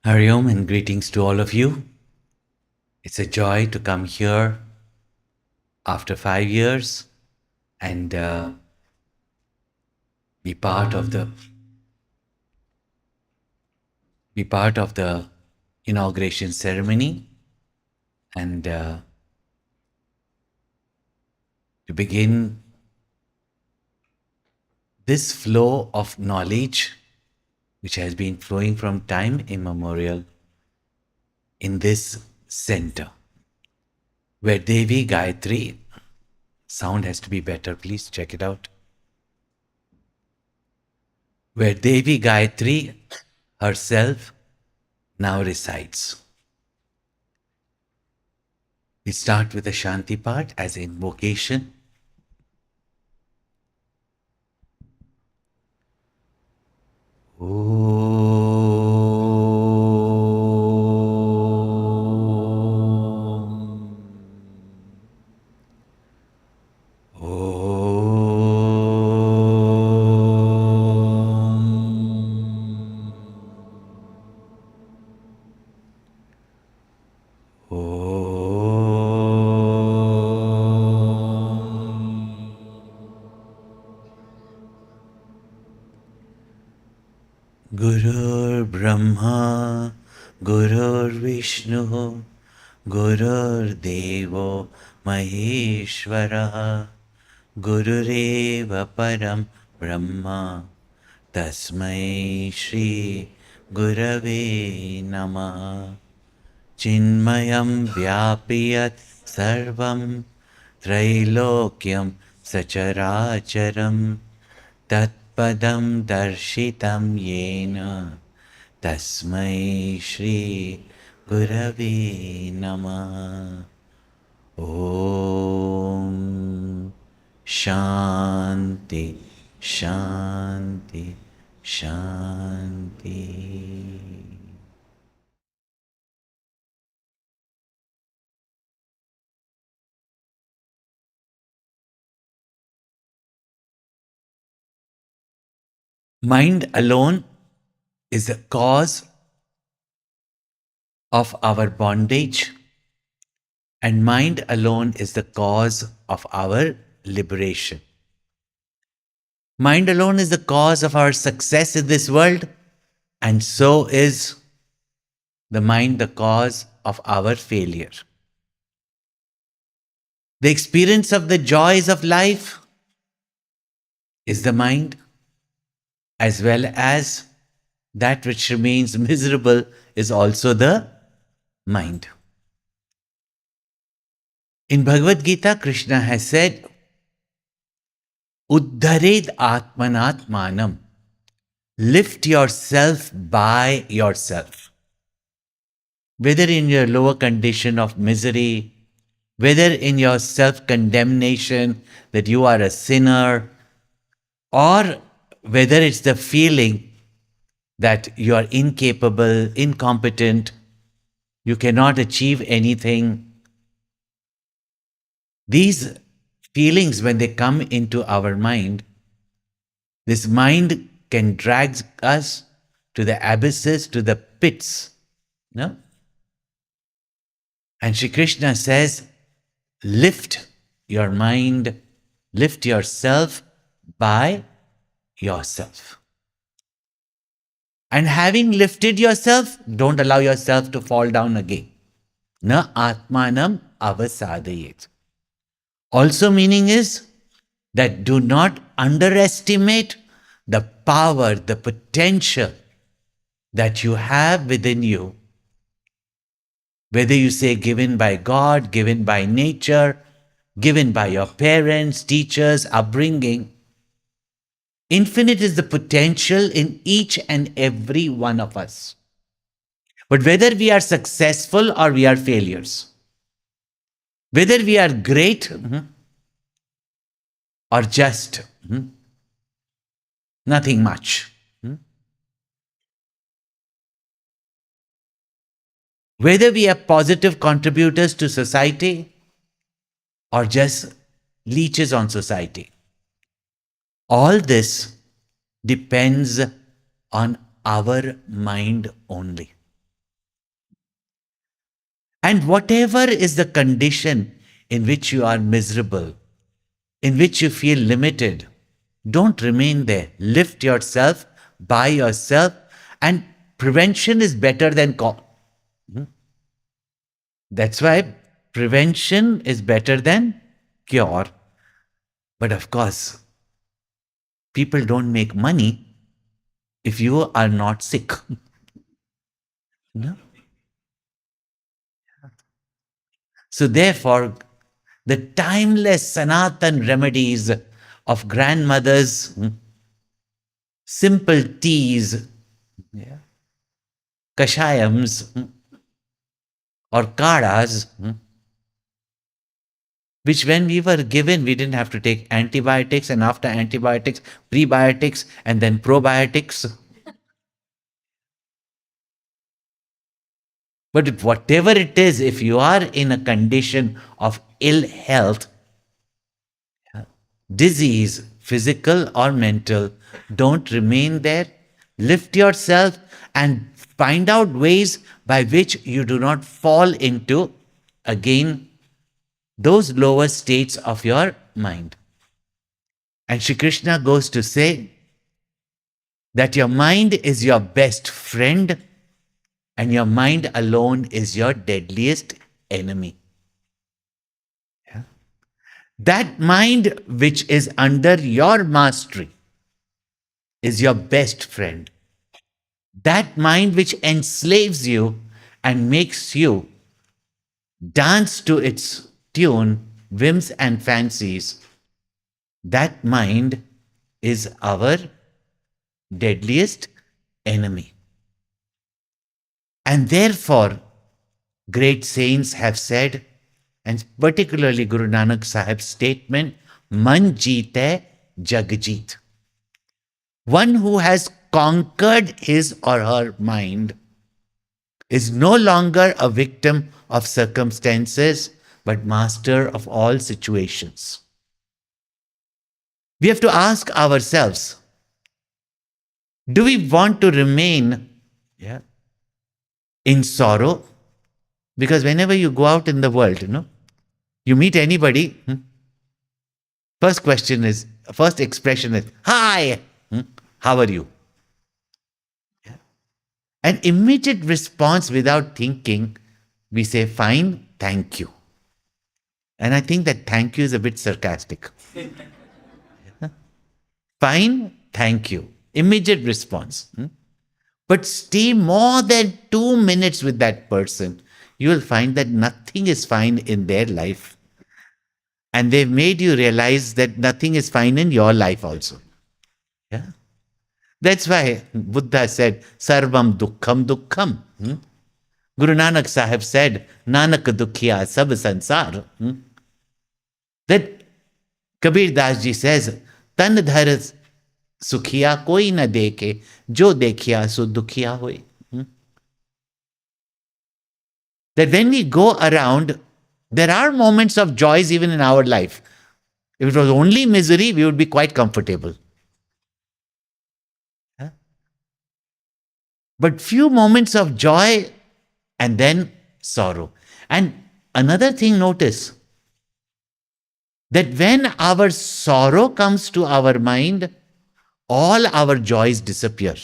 Hari Om and greetings to all of you. It's a joy to come here after 5 years and be part of the inauguration ceremony and to begin this flow of knowledge which has been flowing from time immemorial in this center where Devi Gayatri, sound has to be better, please check it out, where Devi Gayatri herself now resides. We start with the Shanti part as invocation. Gurur Brahma, Gurur Vishnu, Gurur Devo Maheshwara, Gurureva Param Brahma, Tasmai Shri Gurave Namaha. Chinmayam Vyapiyat Sarvam Trailokyam Sacharacharam Tatpadam Darshitam Yena Tasmai Shri Gurave Namaha. Om Shanti Shanti Shanti. Mind alone is the cause of our bondage, and mind alone is the cause of our liberation. Mind alone is the cause of our success in this world, and so is the mind the cause of our failure. The experience of the joys of life is the mind, as well as that which remains miserable is also the mind. In Bhagavad Gita, Krishna has said, Uddhared Atmanatmanam. Lift yourself by yourself. Whether in your lower condition of misery, whether in your self-condemnation that you are a sinner, or whether it's the feeling that you are incapable, incompetent, you cannot achieve anything. These feelings, when they come into our mind, this mind can drag us to the abysses, to the pits. No? And Shri Krishna says, lift your mind, lift yourself by yourself. And having lifted yourself, don't allow yourself to fall down again. Na atmanam avasadayet. Also meaning is that do not underestimate the power, the potential that you have within you. Whether you say given by God, given by nature, given by your parents, teachers, upbringing, infinite is the potential in each and every one of us. But whether we are successful or we are failures, whether we are great or just nothing much, whether we are positive contributors to society or just leeches on society, all this depends on our mind only. And whatever is the condition in which you are miserable, in which you feel limited, don't remain there. Lift yourself by yourself, and prevention is better than That's why prevention is better than cure. But of course, people don't make money if you are not sick. No? So therefore, the timeless Sanatan remedies of grandmothers, simple teas, yeah, kashayams, or kadas, which when we were given, we didn't have to take antibiotics, and after antibiotics, prebiotics, and then probiotics. But whatever it is, if you are in a condition of ill health, disease, physical or mental, don't remain there. Lift yourself and find out ways by which you do not fall into, again, those lower states of your mind. And Shri Krishna goes to say that your mind is your best friend and your mind alone is your deadliest enemy. Yeah? That mind which is under your mastery is your best friend. That mind which enslaves you and makes you dance to its tune, whims and fancies, that mind is our deadliest enemy. And therefore, great saints have said, and particularly Guru Nanak Sahib's statement, Man jeete jag jeet. One who has conquered his or her mind is no longer a victim of circumstances, but master of all situations. We have to ask ourselves, do we want to remain, yeah, in sorrow? Because whenever you go out in the world, you meet anybody, first expression is, hi, how are you? Yeah. An immediate response without thinking, we say, fine, thank you. And I think that thank you is a bit sarcastic. Yeah. Fine, thank you. Immediate response. But stay more than 2 minutes with that person, you will find that nothing is fine in their life. And they've made you realize that nothing is fine in your life also. Yeah. That's why Buddha said, Sarvam Dukkham Dukkham. Guru Nanak Sahib said, Nanak Dukhiya Sab Sansar. That Kabir Das ji says, Tan dhar sukhiya koi na dekhe, jo dekhiya so dukhiya hoye. That when we go around, there are moments of joys even in our life. If it was only misery, we would be quite comfortable. Yeah? But few moments of joy and then sorrow. And another thing, notice that when our sorrow comes to our mind, all our joys disappear.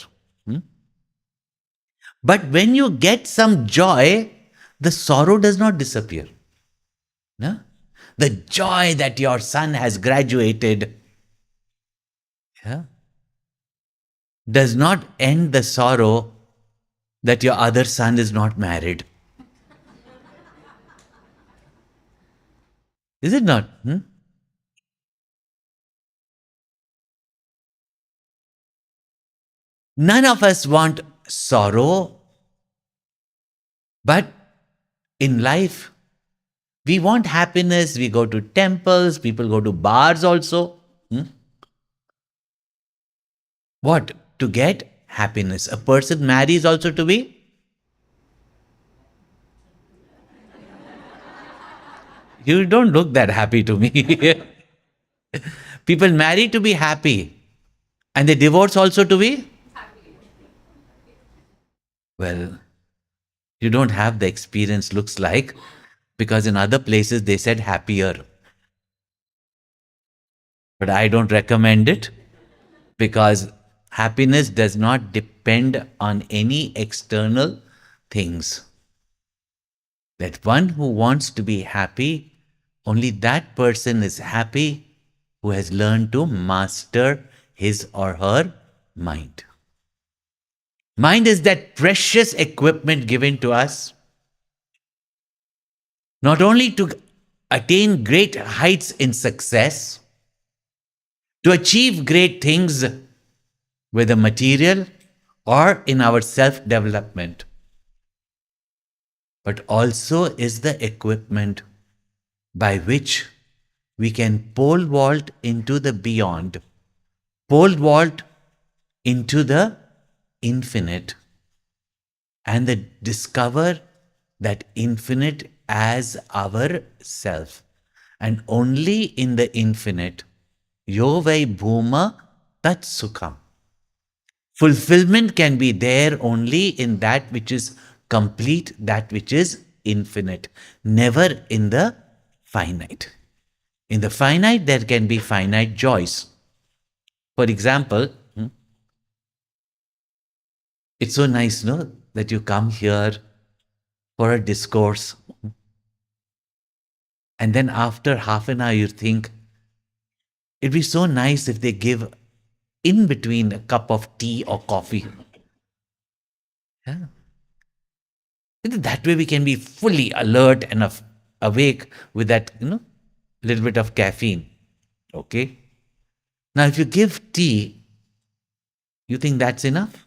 But when you get some joy, the sorrow does not disappear. No? The joy that your son has graduated, yeah, does not end the sorrow that your other son is not married. Is it not? None of us want sorrow, but in life, we want happiness. We go to temples, people go to bars also. What? To get happiness. A person marries also to be? You don't look that happy to me. People marry to be happy. And they divorce also to be? Well, You don't have the experience looks like, because in other places they said happier. But I don't recommend it, because happiness does not depend on any external things. That one who wants to be happy, only that person is happy who has learned to master his or her mind. Mind is that precious equipment given to us not only to attain great heights in success, to achieve great things, whether material or in our self development, but also is the equipment by which we can pole vault into the beyond, pole vault into the infinite, and then discover that infinite as our self. And only in the infinite, yo vai bhuma tat sukham. Fulfillment can be there only in that which is complete, that which is infinite, never in the finite. In the finite, there can be finite joys. For example, it's so nice, no, that you come here for a discourse, and then after half an hour, you think, it'd be so nice if they give in between a cup of tea or coffee. Yeah. That way we can be fully alert and awake with that, little bit of caffeine. Okay. Now, if you give tea, you think that's enough?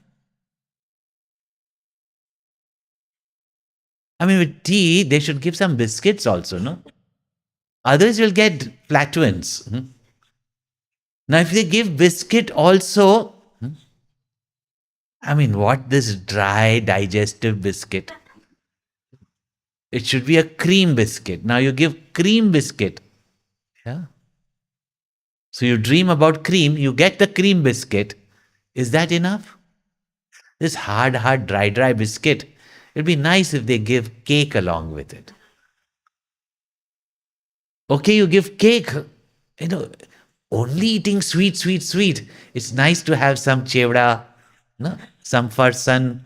I mean, with tea, they should give some biscuits also, no? Otherwise, you'll get flatulence. Now, if they give biscuit also, I mean, what this dry, digestive biscuit? It should be a cream biscuit. Now you give cream biscuit. Yeah. So you dream about cream, you get the cream biscuit. Is that enough? This hard, dry biscuit. It'd be nice if they give cake along with it. Okay, you give cake. You know, only eating sweet. It's nice to have some chevda, no? Some farsan,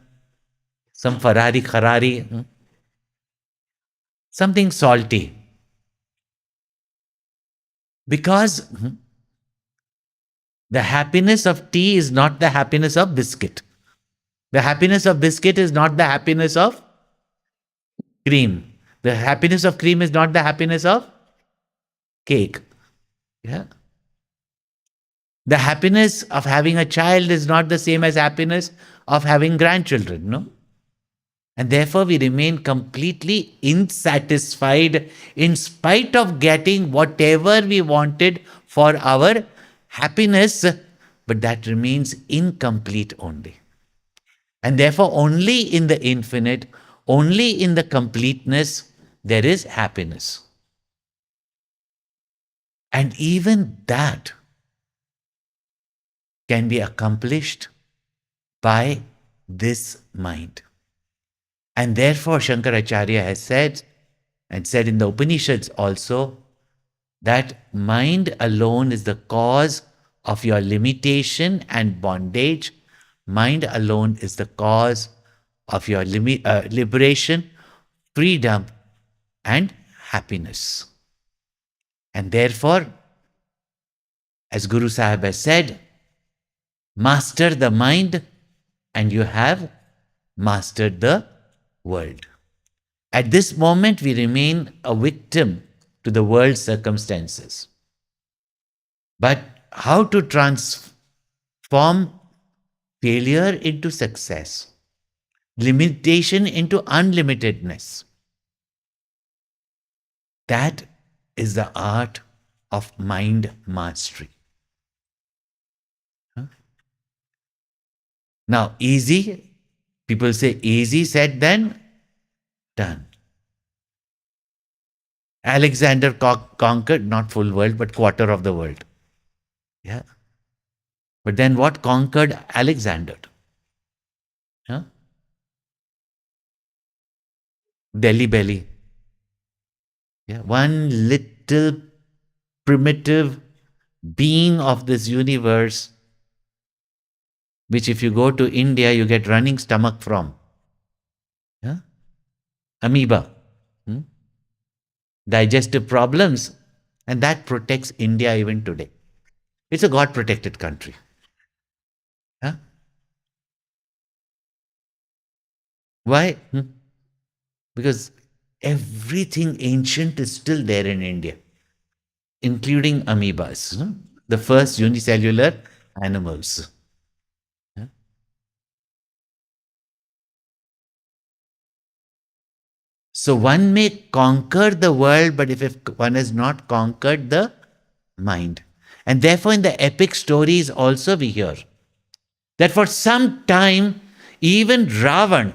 some Ferrari Kharari, something salty. Because the happiness of tea is not the happiness of biscuit. The happiness of biscuit is not the happiness of cream. The happiness of cream is not the happiness of cake. Yeah. The happiness of having a child is not the same as happiness of having grandchildren, no? And therefore we remain completely insatisfied in spite of getting whatever we wanted for our happiness, but that remains incomplete only. And therefore, only in the infinite, only in the completeness, there is happiness. And even that can be accomplished by this mind. And therefore, Shankaracharya has said, and said in the Upanishads also, that mind alone is the cause of your limitation and bondage. Mind alone is the cause of your liberation, freedom, and happiness. And therefore, as Guru Sahib has said, master the mind and you have mastered the world. At this moment, we remain a victim to the world's circumstances. But how to transform failure into success, limitation into unlimitedness? That is the art of mind mastery. Now, easy, people say easy said then done. Alexander conquered not full world, but quarter of the world. Yeah. But then what conquered Alexander? Huh? Delhi belly. Yeah. One little primitive being of this universe, which if you go to India, you get running stomach from. Yeah? Amoeba. Hmm? Digestive problems. And that protects India even today. It's a God protected country. Huh? Why? Because everything ancient is still there in India, including amoebas, the first unicellular animals. So one may conquer the world, but if one has not conquered the mind. And therefore, in the epic stories also we hear that for some time, even Ravan,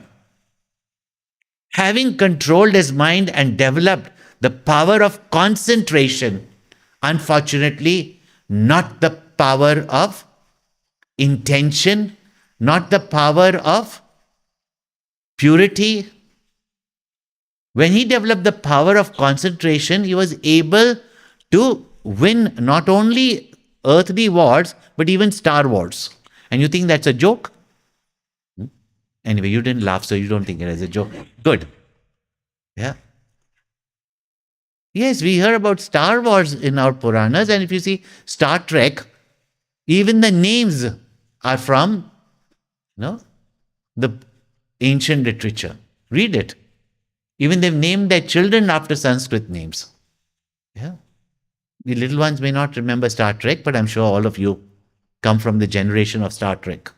having controlled his mind and developed the power of concentration, unfortunately, not the power of intention, not the power of purity. When he developed the power of concentration, he was able to win not only earthly wars, but even star wars. And you think that's a joke? Anyway, you didn't laugh, so you don't think it is a joke. Good. Yeah. Yes, we hear about Star Wars in our Puranas, and if you see Star Trek, even the names are from the ancient literature. Read it. Even they've named their children after Sanskrit names. Yeah. The little ones may not remember Star Trek, but I'm sure all of you come from the generation of Star Trek.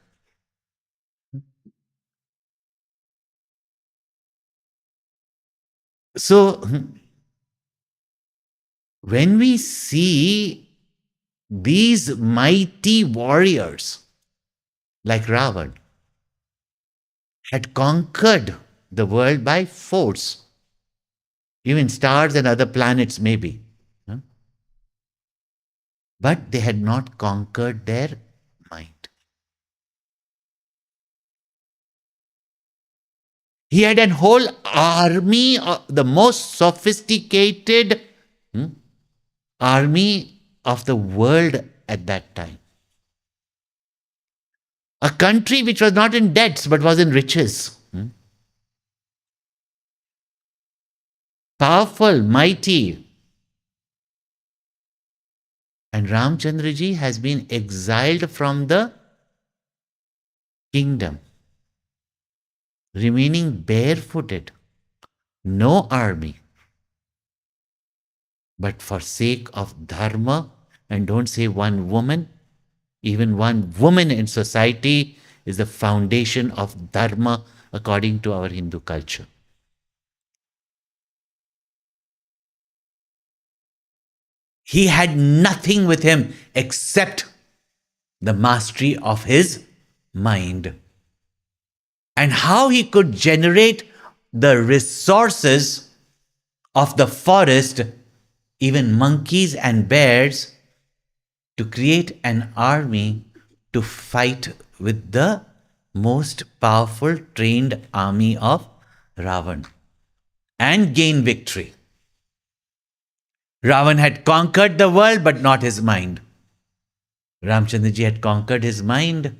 So, when we see these mighty warriors like Ravan had conquered the world by force, even stars and other planets, maybe, but they had not conquered their mind. He had a whole army, the most sophisticated army of the world at that time. A country which was not in debts but was in riches. Powerful, mighty. And Ramchandraji has been exiled from the kingdom, remaining barefooted, no army. But for sake of dharma, and don't say one woman, even one woman in society is the foundation of dharma according to our Hindu culture. He had nothing with him except the mastery of his mind. And how he could generate the resources of the forest, even monkeys and bears, to create an army to fight with the most powerful trained army of Ravan and gain victory. Ravan had conquered the world but not his mind. Ramchandraji had conquered his mind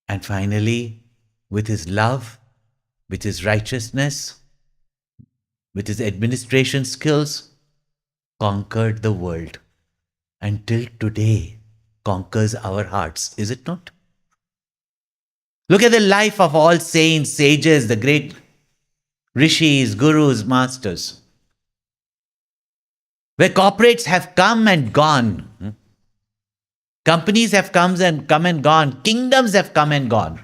and finally, with his love, with his righteousness, with his administration skills, conquered the world. Until today, conquers our hearts, is it not? Look at the life of all saints, sages, the great rishis, gurus, masters, where corporates have come and gone. Companies have come and gone. Kingdoms have come and gone.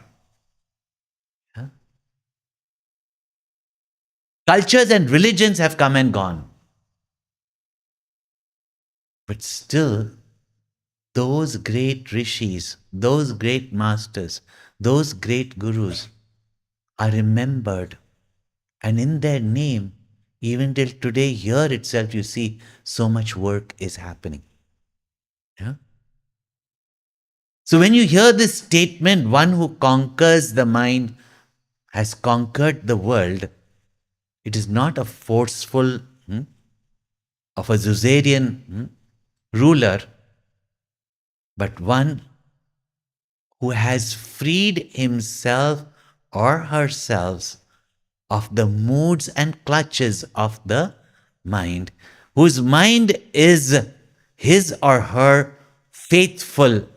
Cultures and religions have come and gone. But still, those great rishis, those great masters, those great gurus are remembered. And in their name, even till today, here itself, you see so much work is happening. Yeah? So when you hear this statement, one who conquers the mind has conquered the world, It is not a forceful of a Zuzerian ruler, but one who has freed himself or herself of the moods and clutches of the mind, whose mind is his or her faithful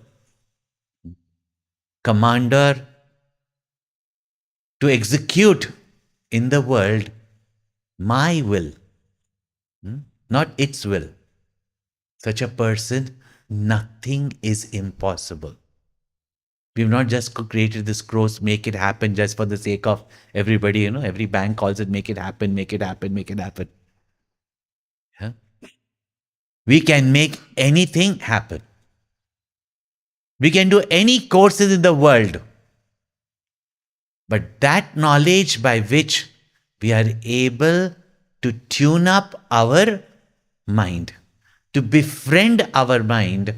commander to execute in the world my will, not its will. Such a person, nothing is impossible. We've not just created this cross, make it happen just for the sake of everybody, every bank calls it make it happen, make it happen, make it happen. Yeah? We can make anything happen. We can do any courses in the world. But that knowledge by which we are able to tune up our mind, to befriend our mind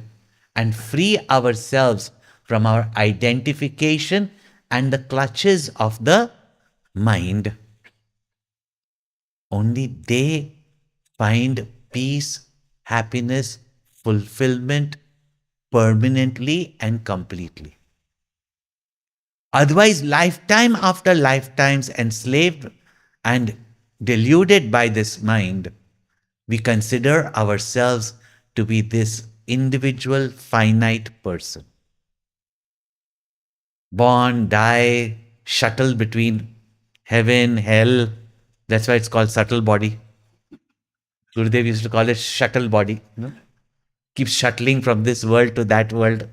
and free ourselves from our identification and the clutches of the mind, only they find peace, happiness, fulfillment permanently and completely. Otherwise, lifetime after lifetimes enslaved and deluded by this mind, we consider ourselves to be this individual finite person. Born, die, shuttle between heaven, hell. That's why it's called subtle body. Gurudev used to call it shuttle body. Keeps shuttling from this world to that world.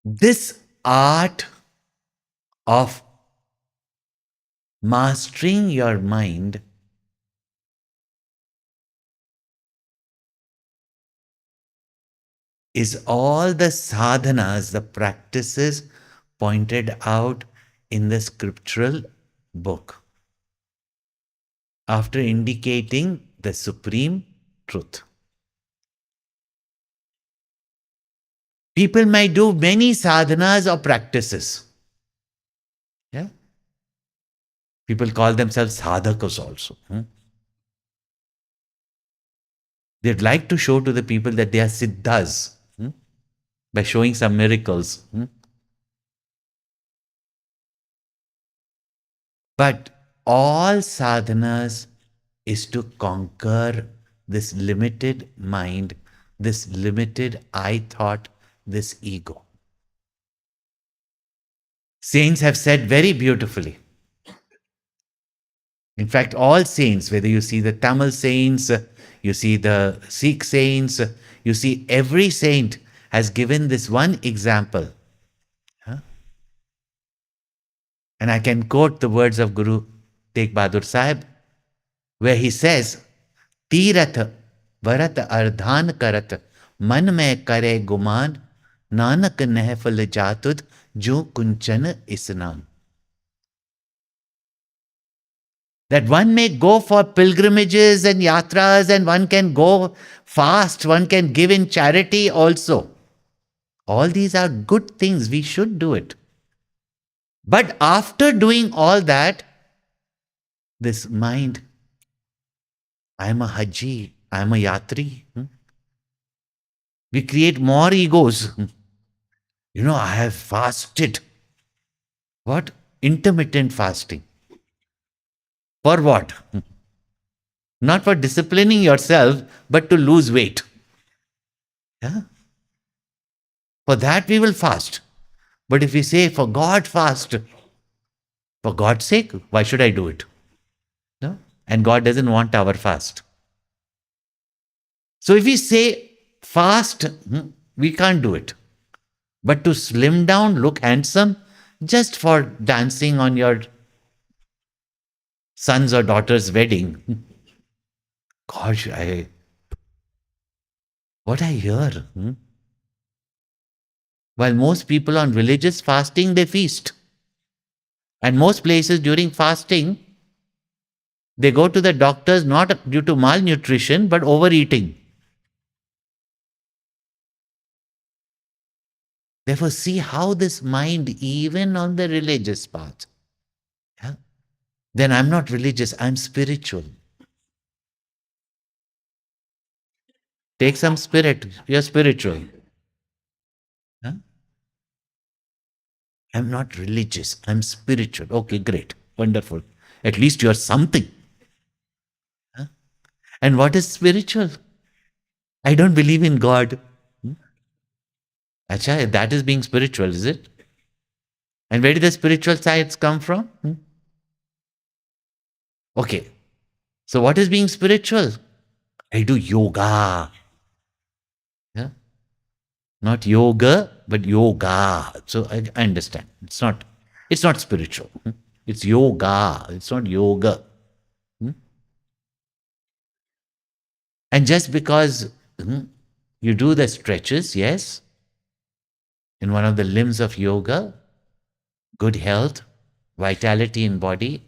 This art of mastering your mind is all the sadhanas, the practices pointed out in the scriptural book after indicating the supreme truth. People may do many sadhanas or practices. Yeah. People call themselves sadhakas also. They'd like to show to the people that they are siddhas by showing some miracles. But all sadhanas is to conquer this limited mind, this limited I thought, this ego. Saints have said very beautifully. In fact, all saints, whether you see the Tamil saints, you see the Sikh saints, you see every saint has given this one example. And I can quote the words of Guru Tegh Bahadur Sahib, where he says, Tirath varat ardhan karat, man mein kare guman, nanak nehfal jatud, jo kunchan isnan. That one may go for pilgrimages and yatras and one can go fast, one can give in charity also. All these are good things, we should do it. But after doing all that, this mind, I am a haji, I am a yatri. We create more egos. I have fasted. What? Intermittent fasting. For what? Not for disciplining yourself, but to lose weight. Yeah? For that we will fast. But if we say, for God fast, for God's sake, why should I do it? No? And God doesn't want our fast. So if we say fast, we can't do it. But to slim down, look handsome, just for dancing on your son's or daughter's wedding. Gosh, what I hear. While most people on religious fasting, they feast. And most places during fasting, they go to the doctors not due to malnutrition, but overeating. Therefore, see how this mind, even on the religious path, yeah, then I'm not religious, I'm spiritual. Take some spirit, you're spiritual. Huh? I'm not religious, I'm spiritual. Okay, great, wonderful. At least you're something. Huh? And what is spiritual? I don't believe in God. Hmm? Acha, that is being spiritual, is it? And where did the spiritual sides come from? Hmm? Okay, so what is being spiritual? I do yoga. Yeah? Not yoga, but yoga. So I understand. It's not spiritual. Hmm? It's yoga. It's not yoga. Hmm? And just because you do the stretches, yes, in one of the limbs of yoga, good health, vitality in body,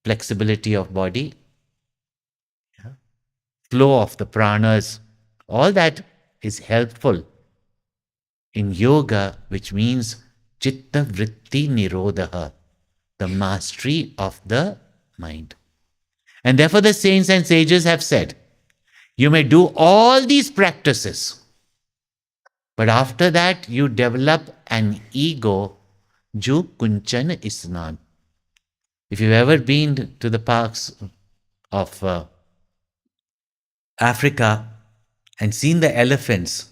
flexibility of body, flow of the pranas, all that is helpful in yoga, which means chitta vritti nirodha, the mastery of the mind. And therefore, the saints and sages have said, you may do all these practices, but after that, you develop an ego, jo kunchan isnan. If you've ever been to the parks of Africa and seen the elephants,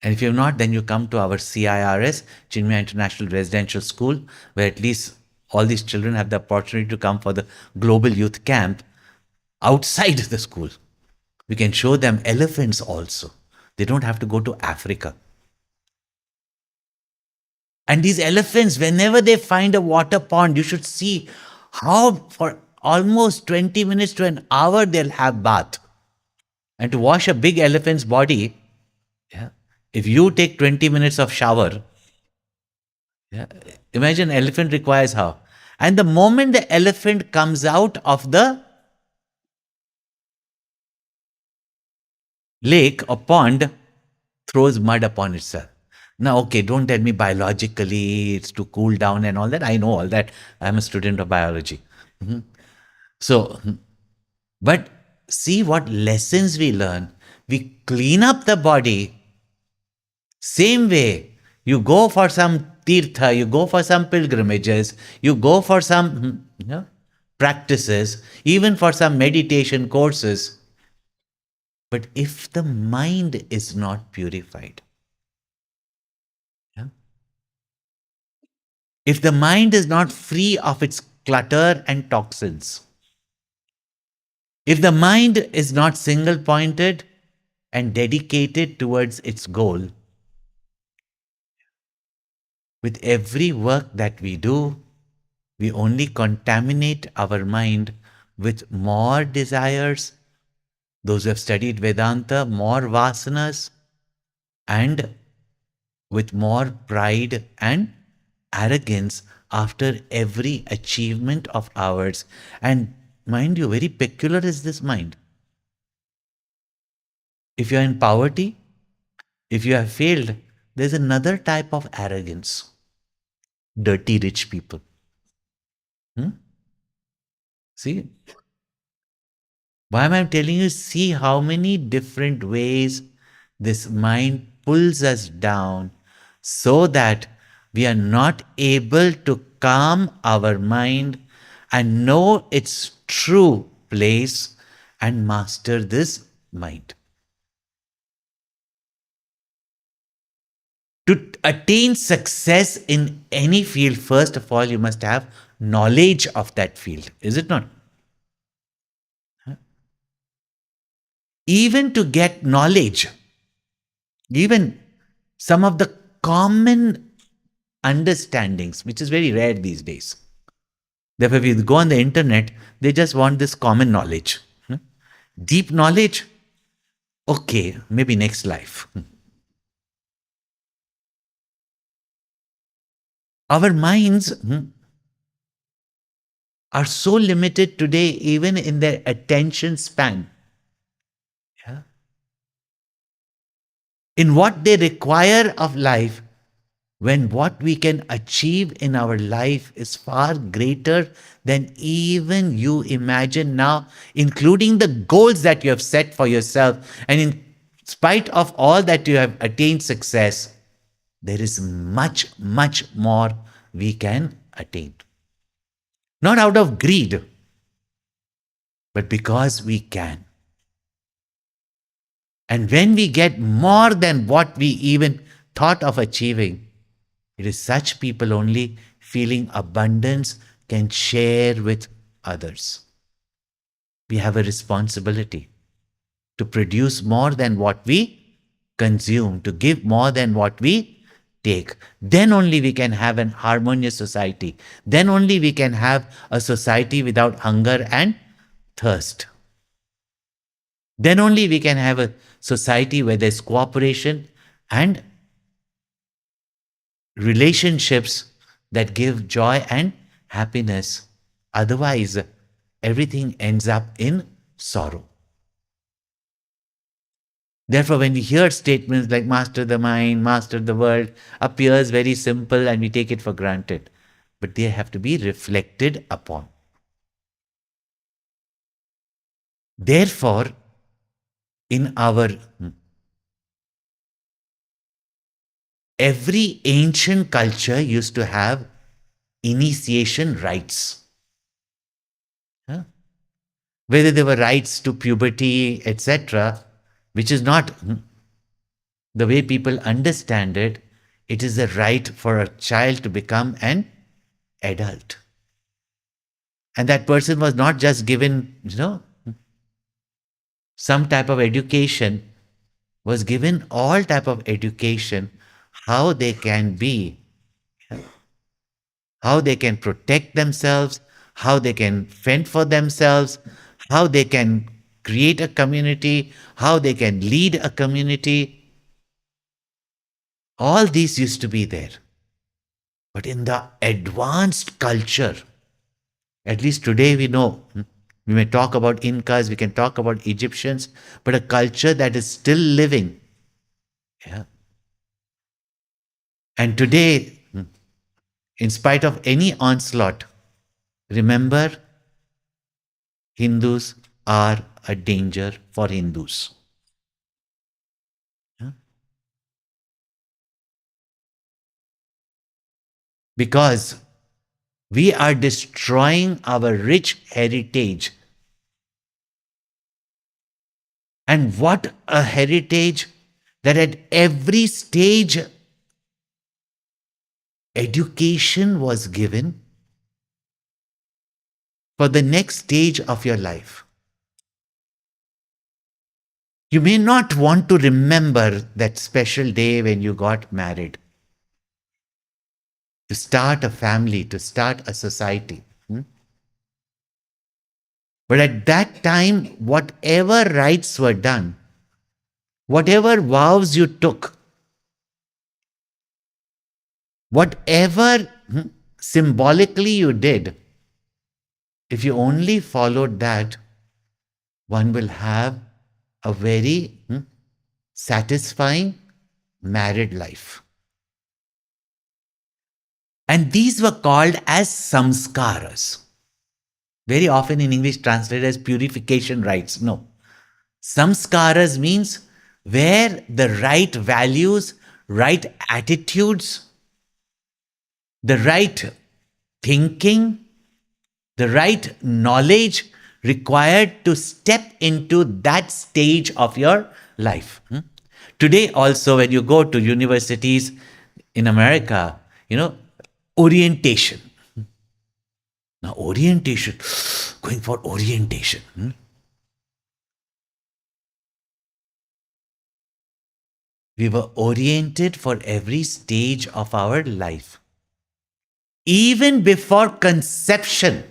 and if you've not, then you come to our CIRS, Chinmaya International Residential School, where at least all these children have the opportunity to come for the Global Youth Camp outside the school. We can show them elephants also. They don't have to go to Africa. And these elephants, whenever they find a water pond, you should see how for almost 20 minutes to an hour they'll have bath. And to wash a big elephant's body, yeah, if you take 20 minutes of shower, yeah, imagine elephant requires how. And the moment the elephant comes out of the lake or pond, throws mud upon itself. Now, okay, don't tell me biologically it's to cool down and all that. I know all that. I'm a student of biology. Mhm. So, but see what lessons we learn. We clean up the body. Same way, you go for some tirtha, you go for some pilgrimages, you go for some practices, even for some meditation courses. But if the mind is not purified, yeah, if the mind is not free of its clutter and toxins, if the mind is not single pointed and dedicated towards its goal, with every work that we do, we only contaminate our mind with more desires. Those who have studied Vedanta, more vasanas, and with more pride and arrogance after every achievement of ours. And mind you, very peculiar is this mind. If you are in poverty, if you have failed, there's another type of arrogance. Dirty rich people. Hmm? See? Why am I telling you? See how many different ways this mind pulls us down so that we are not able to calm our mind and know its true place and master this mind. To attain success in any field, first of all, you must have knowledge of that field. Is it not? Even to get knowledge, even some of the common understandings, which is very rare these days. Therefore, if you go on the internet, they just want this common knowledge. Deep knowledge, okay, maybe next life. Our minds are so limited today, even in their attention span. Yeah. In what they require of life, when what we can achieve in our life is far greater than even you imagine now, including the goals that you have set for yourself. And in spite of all that you have attained success, there is much, much more we can attain. Not out of greed, but because we can. And when we get more than what we even thought of achieving, it is such people only feeling abundance can share with others. We have a responsibility to produce more than what we consume, to give more than what we take. Then only we can have an harmonious society. Then only we can have a society without hunger and thirst. Then only we can have a society where there's cooperation and relationships that give joy and happiness. Otherwise, everything ends up in sorrow. Therefore, when we hear statements like master the mind, master the world, appears very simple and we take it for granted. But they have to be reflected upon. Therefore, in our every ancient culture used to have initiation rites. Huh? Whether they were rites to puberty, etc., which is not the way people understand it, it is a right for a child to become an adult. And that person was not just given, some type of education, was given all type of education, how they can be, how they can protect themselves, how they can fend for themselves, how they can create a community, how they can lead a community. All these used to be there. But in the advanced culture, at least today we know, we may talk about Incas, we can talk about Egyptians, but a culture that is still living. Yeah. And today, in spite of any onslaught, remember, Hindus are a danger for Hindus. Yeah. Because we are destroying our rich heritage. And what a heritage that at every stage education was given for the next stage of your life. You may not want to remember that special day when you got married, to start a family, to start a society. But at that time, whatever rites were done, whatever vows you took, whatever symbolically you did, if you only followed that, one will have a very satisfying married life. And these were called as samskaras. Very often in English translated as purification rites. No. Samskaras means where the right values, right attitudes, the right thinking, the right knowledge required to step into that stage of your life. Today also, when you go to universities in America, orientation. Now, orientation, going for orientation. We were oriented for every stage of our life. Even before conception,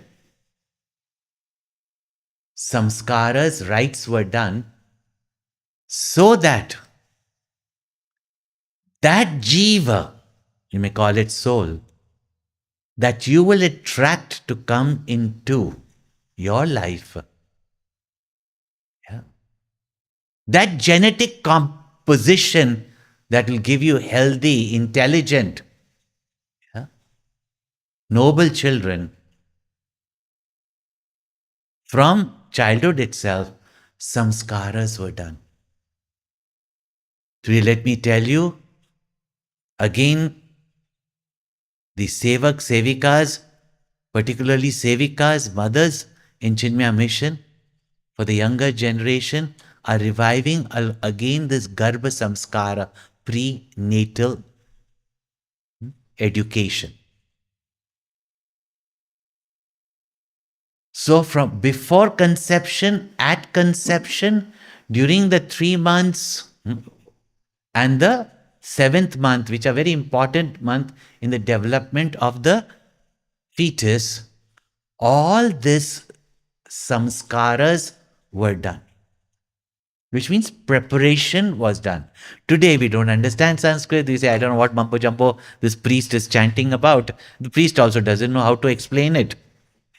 samskaras, rites were done so that that jiva, you may call it soul, that you will attract to come into your life. Yeah. That genetic composition that will give you healthy, intelligent, noble children, from childhood itself, samskaras were done. So let me tell you again, the sevak, sevikas, particularly sevikas, mothers in Chinmaya mission for the younger generation, are reviving again this garbha samskara, prenatal education. So, from before conception, at conception, during the 3 months, and the seventh month, which are very important month in the development of the fetus, all this samskaras were done, which means preparation was done. Today we don't understand Sanskrit. We say, I don't know what mumbo jumbo this priest is chanting about. The priest also doesn't know how to explain it.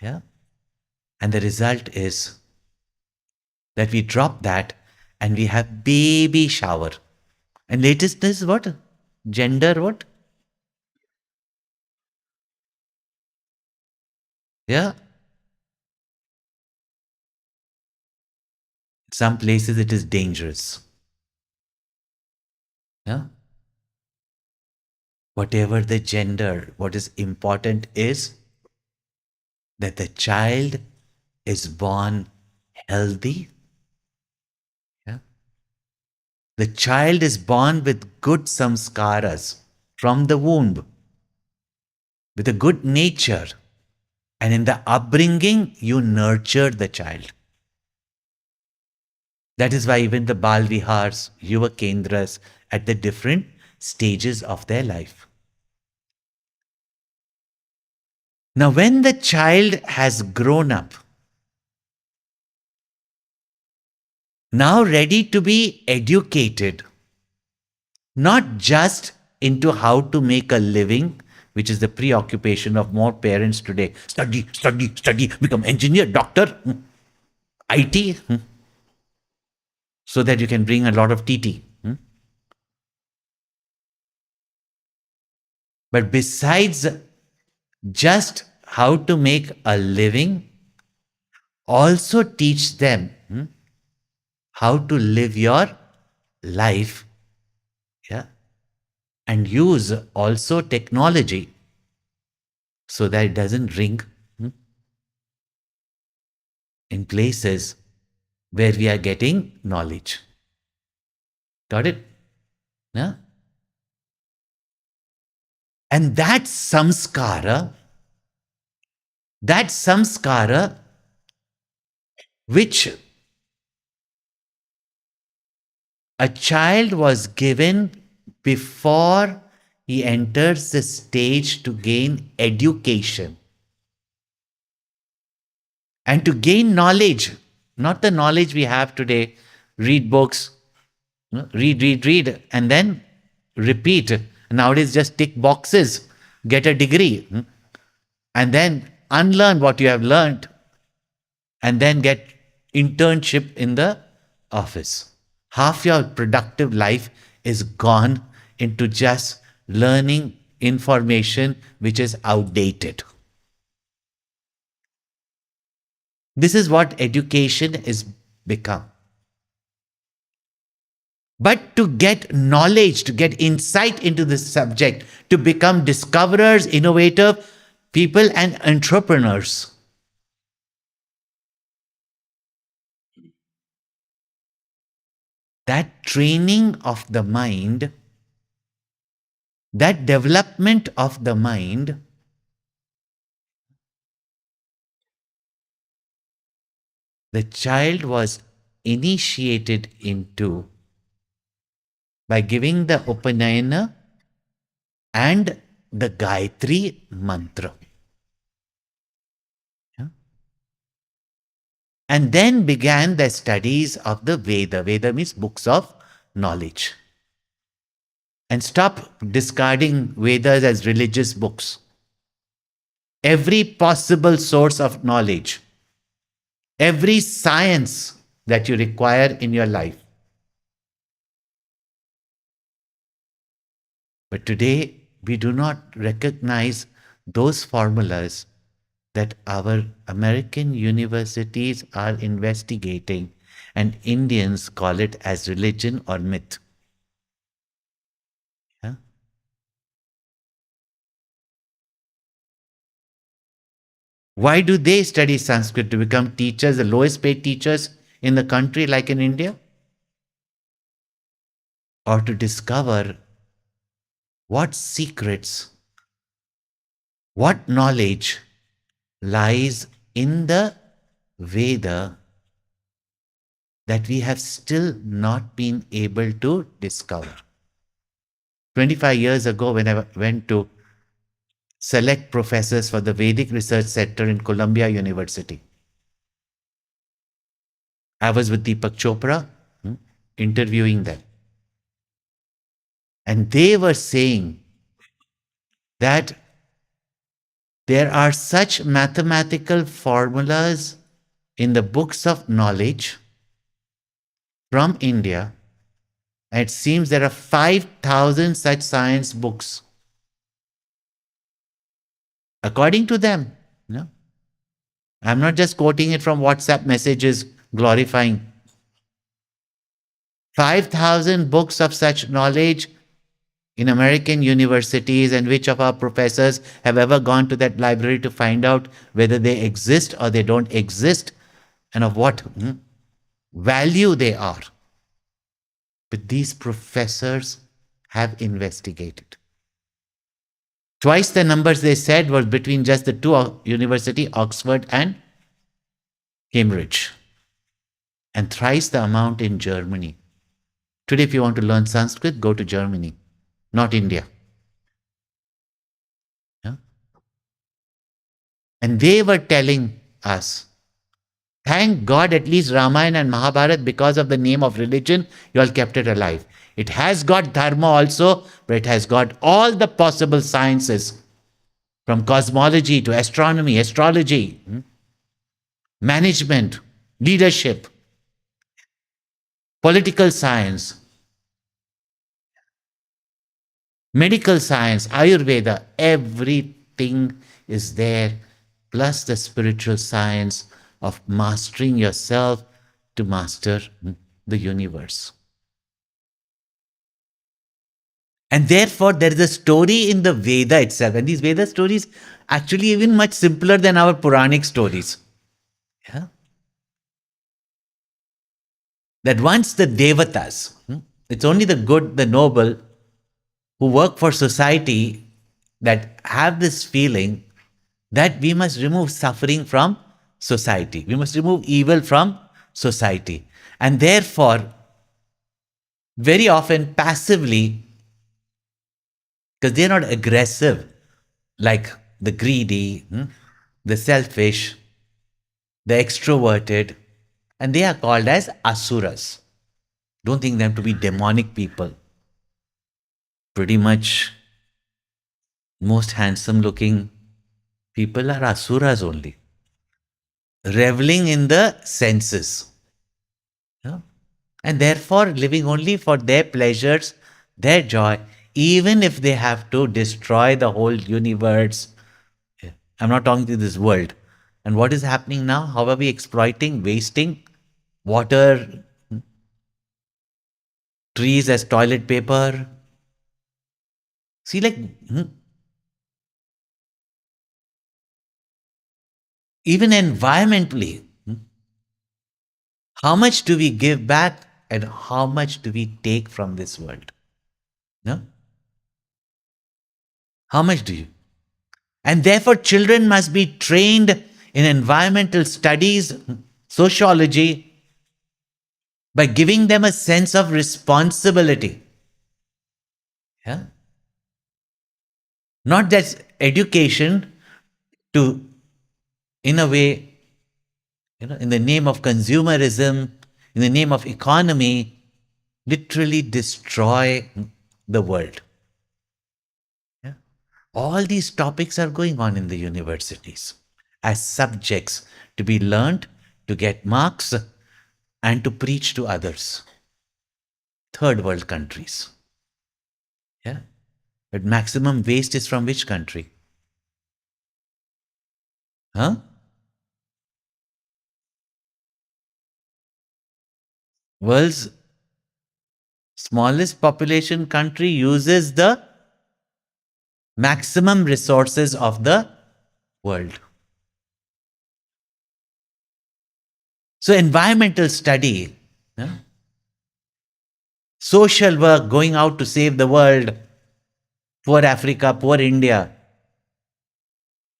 Yeah. And the result is that we drop that and we have baby shower. And latest is what? Gender what? Yeah. Some places it is dangerous. Yeah. Whatever the gender, what is important is that the child is born healthy. Yeah. The child is born with good samskaras from the womb, with a good nature. And in the upbringing, you nurture the child. That is why even the Bal Vihars, Yuva Kendras, at the different stages of their life. Now, when the child has grown up, now ready to be educated, not just into how to make a living, which is the preoccupation of more parents today. Study, study, study, become engineer, doctor, IT, so that you can bring a lot of TT. But besides just how to make a living, also teach them how to live your life, yeah, and use also technology so that it doesn't ring in places where we are getting knowledge. Got it? Yeah? And that samskara which a child was given before he enters the stage to gain education and to gain knowledge, not the knowledge we have today, read books, read, and then repeat. Nowadays, just tick boxes, get a degree, and then unlearn what you have learned, and then get internship in the office. Half your productive life is gone into just learning information which is outdated. This is what education is become. But to get knowledge, to get insight into this subject, to become discoverers, innovative people, and entrepreneurs, that training of the mind, that development of the mind, the child was initiated into by giving the Upanayana and the Gayatri Mantra. Yeah. And then began the studies of the Veda. Veda means books of knowledge. And stop discarding Vedas as religious books. Every possible source of knowledge, every science that you require in your life. But today, we do not recognize those formulas that our American universities are investigating, and Indians call it as religion or myth. Yeah? Why do they study Sanskrit to become teachers, the lowest paid teachers in the country, like in India? Or to discover what secrets, what knowledge lies in the Veda that we have still not been able to discover. 25 years ago, when I went to select professors for the Vedic Research Center in Columbia University, I was with Deepak Chopra interviewing them. And they were saying that there are such mathematical formulas in the books of knowledge from India. And it seems there are 5,000 such science books, according to them. No? I'm not just quoting it from WhatsApp messages glorifying. 5,000 books of such knowledge in American universities, and which of our professors have ever gone to that library to find out whether they exist or they don't exist and of what value they are. But these professors have investigated. Twice the numbers they said was between just the two universities, Oxford and Cambridge, and thrice the amount in Germany. Today, if you want to learn Sanskrit, go to Germany, not India. Yeah? And they were telling us, thank God at least Ramayana and Mahabharata, because of the name of religion, you all kept it alive. It has got dharma also, but it has got all the possible sciences, from cosmology to astronomy, astrology, management, leadership, political science, medical science, Ayurveda, everything is there, plus the spiritual science of mastering yourself to master the universe. And therefore, there is a story in the Veda itself. And these Veda stories actually even much simpler than our Puranic stories. Yeah? That once the Devatas, it's only the good, the noble, who work for society that have this feeling that we must remove suffering from society. We must remove evil from society. And therefore, very often passively, because they're not aggressive like the greedy, the selfish, the extroverted, and they are called as asuras. Don't think them to be demonic people. Pretty much most handsome looking people are asuras only, reveling in the senses. Yeah? And therefore living only for their pleasures, their joy, even if they have to destroy the whole universe. I'm not talking to this world. And what is happening now? How are we exploiting, wasting water, trees as toilet paper? See, like, even environmentally, how much do we give back and how much do we take from this world? No? How much do you? And therefore, children must be trained in environmental studies, sociology, by giving them a sense of responsibility. Yeah? Not just education to, in a way, in the name of consumerism, in the name of economy, literally destroy the world. Yeah? All these topics are going on in the universities as subjects to be learned, to get marks, and to preach to others. Third world countries. Yeah? But maximum waste is from which country? Huh? World's smallest population country uses the maximum resources of the world. So, environmental study, huh? Social work, going out to save the world, poor Africa, poor India.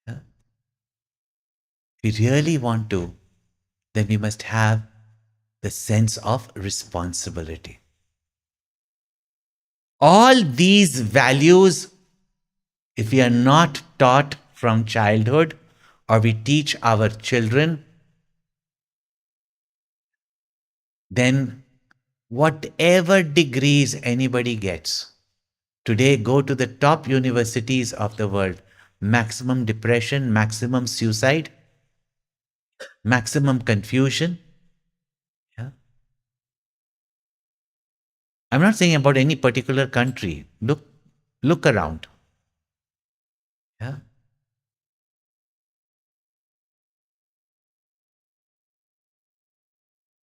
If we really want to, then we must have the sense of responsibility. All these values, if we are not taught from childhood or we teach our children, then whatever degrees anybody gets, today go to the top universities of the world, maximum depression, maximum suicide, maximum confusion. Yeah? I'm not saying about any particular country. Look around. Yeah?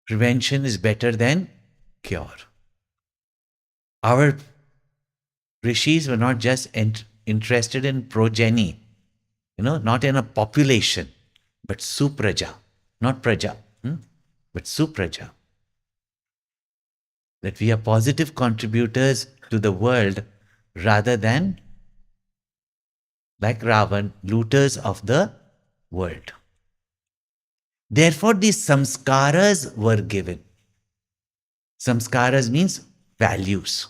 Prevention is better than cure. Our rishis were not just interested in progeny, not in a population, but supraja, not praja, but supraja. That we are positive contributors to the world rather than, like Ravan, looters of the world. Therefore, these samskaras were given. Samskaras means values.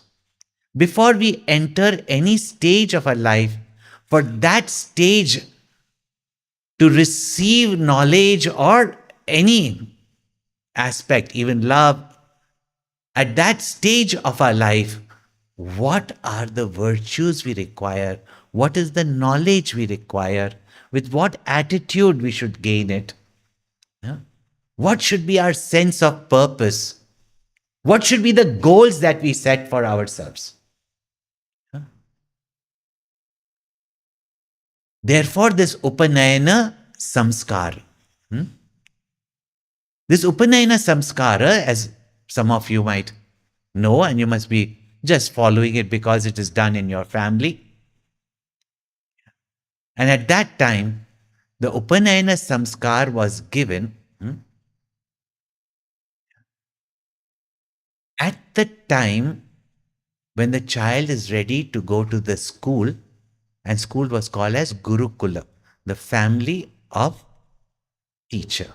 Before we enter any stage of our life, for that stage to receive knowledge or any aspect, even love, at that stage of our life, what are the virtues we require? What is the knowledge we require? With what attitude we should gain it? Yeah? What should be our sense of purpose? What should be the goals that we set for ourselves? Therefore, this Upanayana samskar. This Upanayana samskara, as some of you might know, and you must be just following it because it is done in your family. And at that time, the Upanayana samskar was given at the time when the child is ready to go to the school, and school was called as Gurukula, the family of teacher,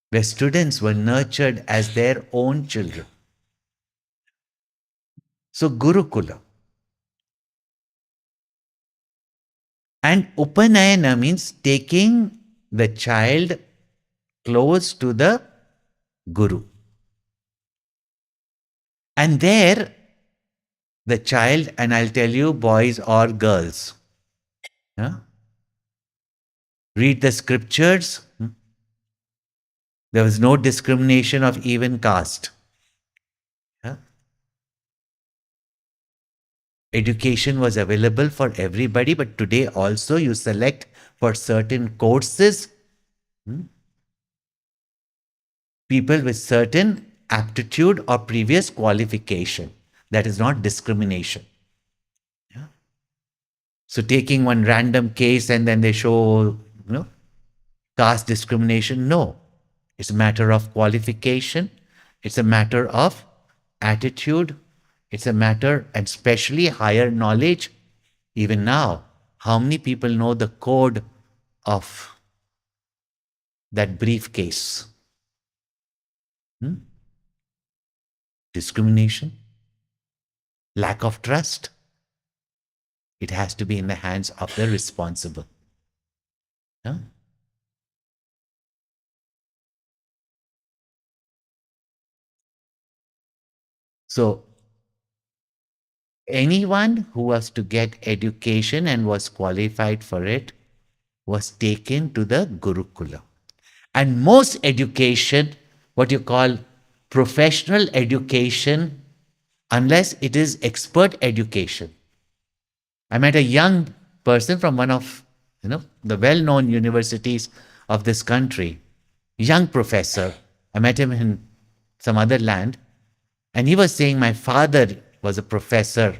where students were nurtured as their own children. So Gurukula. And Upanayana means taking the child close to the Guru. And there, the child, and I'll tell you, boys or girls, yeah, read the scriptures. There was no discrimination of even caste. Yeah. Education was available for everybody, but today also you select for certain courses people with certain aptitude or previous qualification. That is not discrimination. Yeah. So taking one random case and then they show, caste discrimination, no. It's a matter of qualification. It's a matter of attitude. It's a matter, and especially higher knowledge. Even now, how many people know the code of that briefcase? Discrimination, lack of trust. It has to be in the hands of the responsible. Huh? So, anyone who was to get education and was qualified for it was taken to the Gurukula. And most education, what you call professional education, unless it is expert education. I met a young person from one of the well-known universities of this country, young professor. I met him in some other land, and he was saying, my father was a professor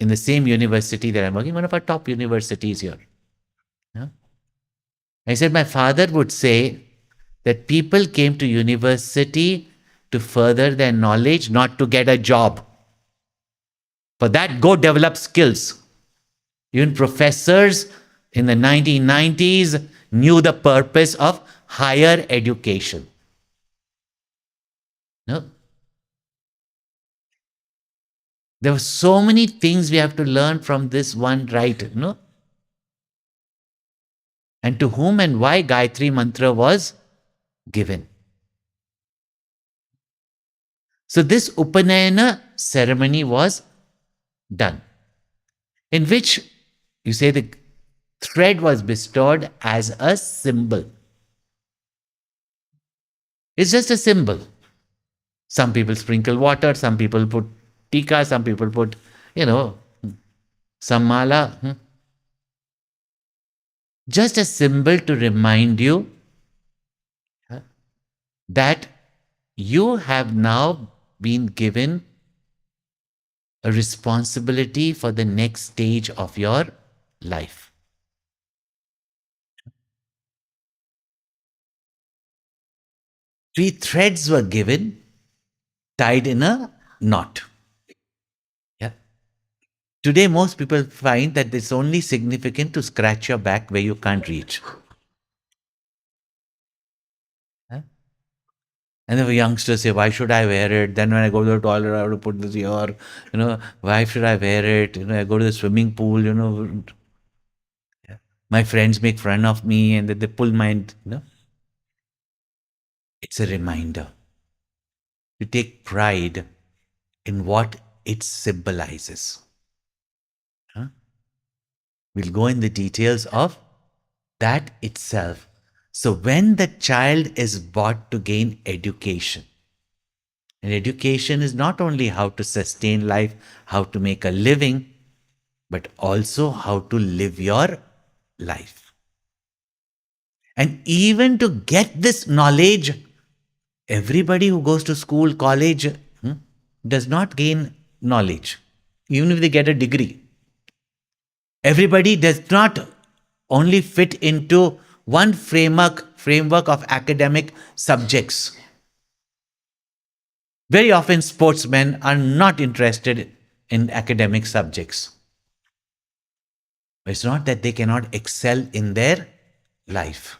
in the same university that I'm working, one of our top universities here. Yeah? I said, my father would say that people came to university to further their knowledge, not to get a job. For that, go develop skills. Even professors in the 1990s knew the purpose of higher education. No? There were so many things we have to learn from this one right. No? And to whom and why Gayatri Mantra was given. So this Upanayana ceremony was done, in which you say the thread was bestowed as a symbol. It's just a symbol. Some people sprinkle water, some people put tika, some people put, some mala. Just a symbol to remind you that you have now been given a responsibility for the next stage of your life. Three threads were given, tied in a knot. Yeah. Today, most people find that it's only significant to scratch your back where you can't reach. Huh? And the youngsters say, why should I wear it? Then when I go to the toilet, I have to put this here. Why should I wear it? I go to the swimming pool, Yeah. My friends make fun of me and they pull my, It's a reminder to take pride in what it symbolizes. Huh? We'll go in the details of that itself. So when the child is brought to gain education, and education is not only how to sustain life, how to make a living, but also how to live your life. And even to get this knowledge, everybody who goes to school, college, does not gain knowledge, even if they get a degree. Everybody does not only fit into one framework of academic subjects. Very often, sportsmen are not interested in academic subjects. It's not that they cannot excel in their life.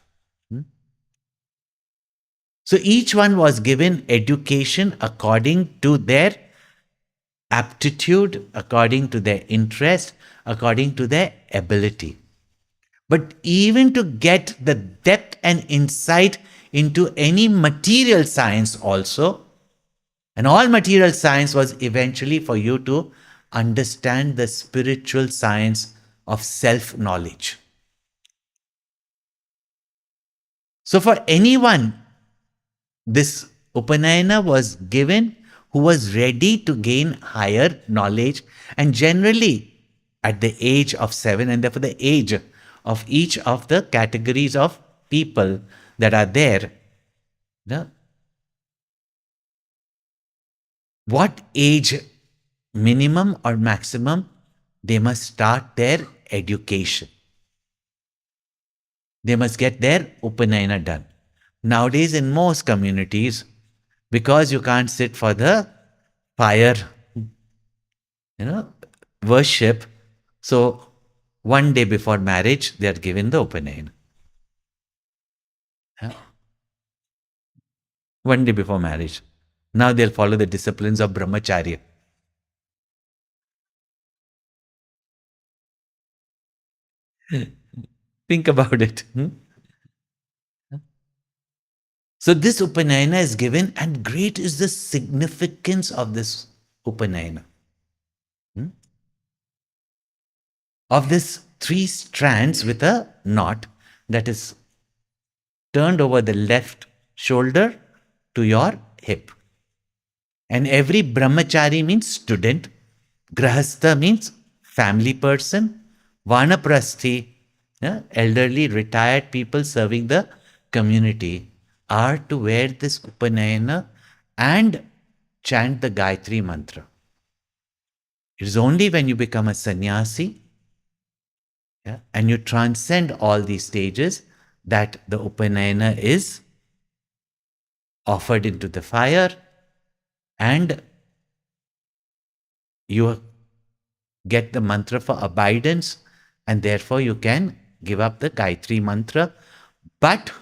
So each one was given education according to their aptitude, according to their interest, according to their ability. But even to get the depth and insight into any material science also, and all material science was eventually for you to understand the spiritual science of self-knowledge. So for anyone, this Upanayana was given who was ready to gain higher knowledge, and generally at the age of 7, and therefore the age of each of the categories of people that are there. What age, minimum or maximum, they must start their education. They must get their Upanayana done. Nowadays, in most communities, because you can't sit for the fire, worship, so one day before marriage, they are given the Upanayana. One day before marriage. Now they'll follow the disciplines of brahmacharya. Think about it. So this Upanayana is given, and great is the significance of this Upanayana. Of this 3 strands with a knot that is turned over the left shoulder to your hip. And every brahmachari means student, grahastha means family person, Vanaprasthi, elderly retired people serving the community, are to wear this Upanayana and chant the Gayatri Mantra. It is only when you become a sannyasi, and you transcend all these stages that the Upanayana is offered into the fire, and you get the mantra for abidance, and therefore you can give up the Gayatri Mantra. But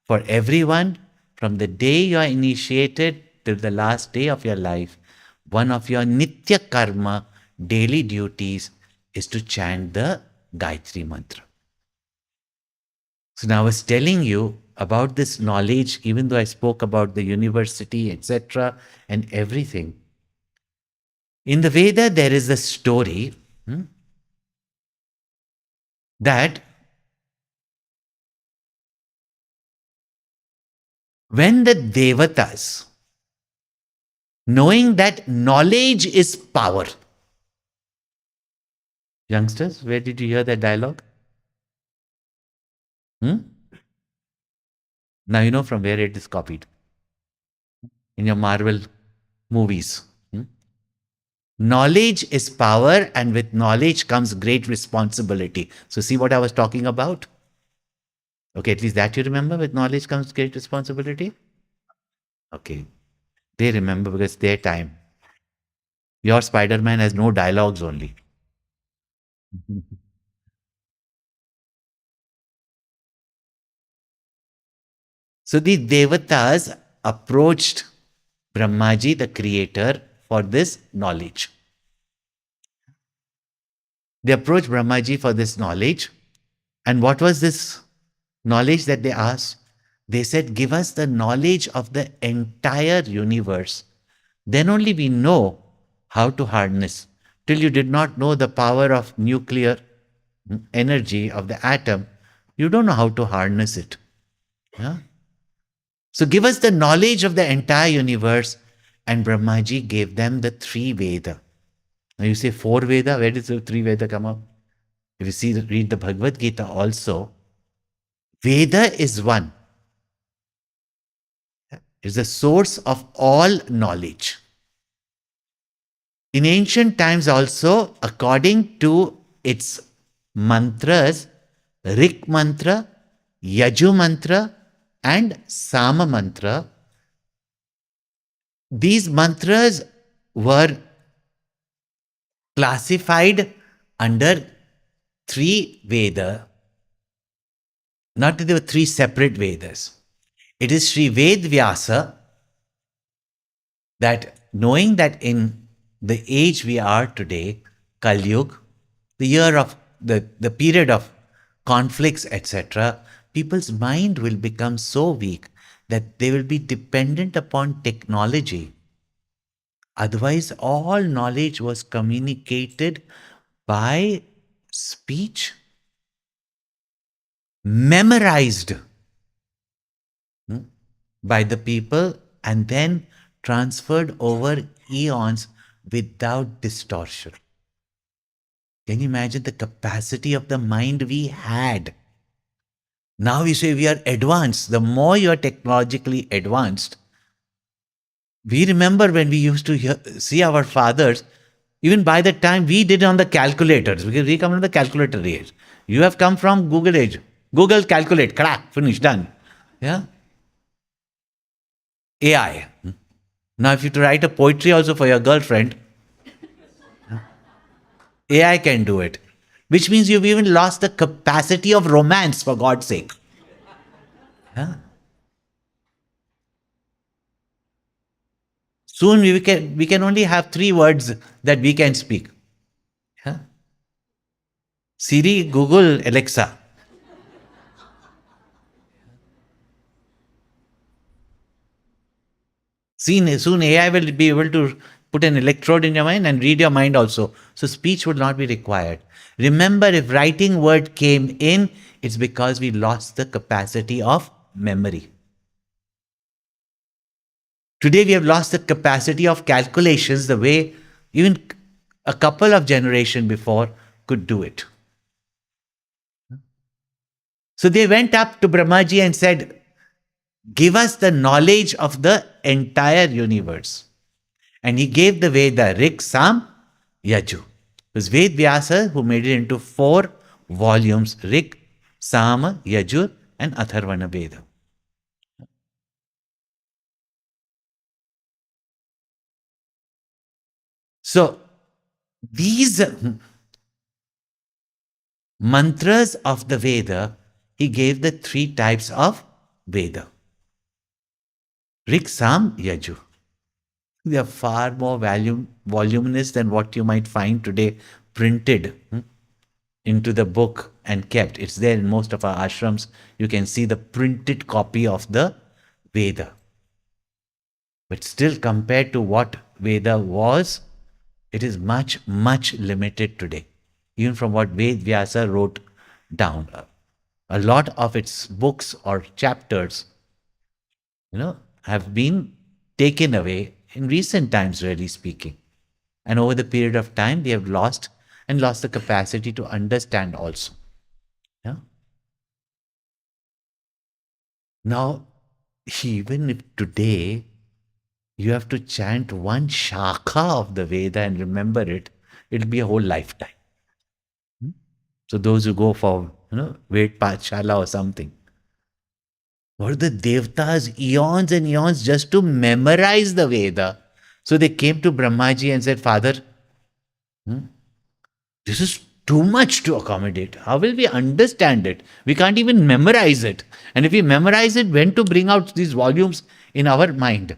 for everyone, from the day you are initiated till the last day of your life, one of your Nitya Karma, daily duties, is to chant the Gayatri Mantra. So now I was telling you about this knowledge, even though I spoke about the university, etc., and everything. In the Veda, there is a story that when the Devatas, knowing that knowledge is power. Youngsters, where did you hear that dialogue? Now you know from where it is copied. In your Marvel movies. Knowledge is power, and with knowledge comes great responsibility. So, see what I was talking about? Okay, at least that you remember. With knowledge comes great responsibility. Okay, they remember because their time. Your Spider Man has no dialogues only. So, the Devatas approached Brahmaji, the creator, for this knowledge. They approached Brahmaji for this knowledge. And what was this knowledge that they asked? They said, give us the knowledge of the entire universe. Then only we know how to harness. Till you did not know the power of nuclear energy of the atom, you don't know how to harness it. Yeah? So give us the knowledge of the entire universe. And Brahmaji gave them the three Veda. Now you say four Veda, where does the three Veda come up? If you see, read the Bhagavad Gita also, Veda is one. It's the source of all knowledge. In ancient times also, according to its mantras, Rik mantra, Yaju mantra, and Sama mantra, these mantras were classified under three Veda. Not that there were three separate Vedas. It is Sri Ved Vyasa that, knowing that in the age we are today, Kali Yuga, the year of the period of conflicts, etc., people's mind will become so weak that they will be dependent upon technology. Otherwise, all knowledge was communicated by speech, memorized by the people, and then transferred over eons without distortion. Can you imagine the capacity of the mind we had? Now we say we are advanced. The more you are technologically advanced, we remember when we used to see our fathers, even by the time we did on the calculators, because we come from the calculator age. You have come from Google age. Google calculate, crack, finish, done. Yeah. AI. Now, if you to write a poetry also for your girlfriend, AI can do it. Which means you've even lost the capacity of romance, for God's sake. Yeah. Soon we can only have three words that we can speak. Yeah. Siri, Google, Alexa. Soon AI will be able to put an electrode in your mind and read your mind also. So speech will not be required. Remember, if writing word came in, it's because we lost the capacity of memory. Today we have lost the capacity of calculations the way even a couple of generations before could do it. So they went up to Brahmaji and said, give us the knowledge of the entire universe. And he gave the Veda Rig, Sam, Yaju. It was Ved Vyasa who made it into 4 volumes: Rig, Sam, Yajur, and Atharvana Veda. So these mantras of the Veda, he gave the 3 types of Veda: Rig, Sam, Yaju. They are far more voluminous than what you might find today printed into the book and kept. It's there in most of our ashrams. You can see the printed copy of the Veda. But still, compared to what Veda was, it is much, much limited today. Even from what Ved Vyasa wrote down. A lot of its books or chapters, have been taken away in recent times, really speaking. And over the period of time, they have lost the capacity to understand also. Yeah. Now, even if today you have to chant one shakha of the Veda and remember it, it'll be a whole lifetime. So those who go for, Ved Pathshala or something, what are the Devtas eons and eons just to memorize the Veda? So they came to Brahmaji and said, Father, this is too much to accommodate. How will we understand it? We can't even memorize it. And if we memorize it, when to bring out these volumes in our mind?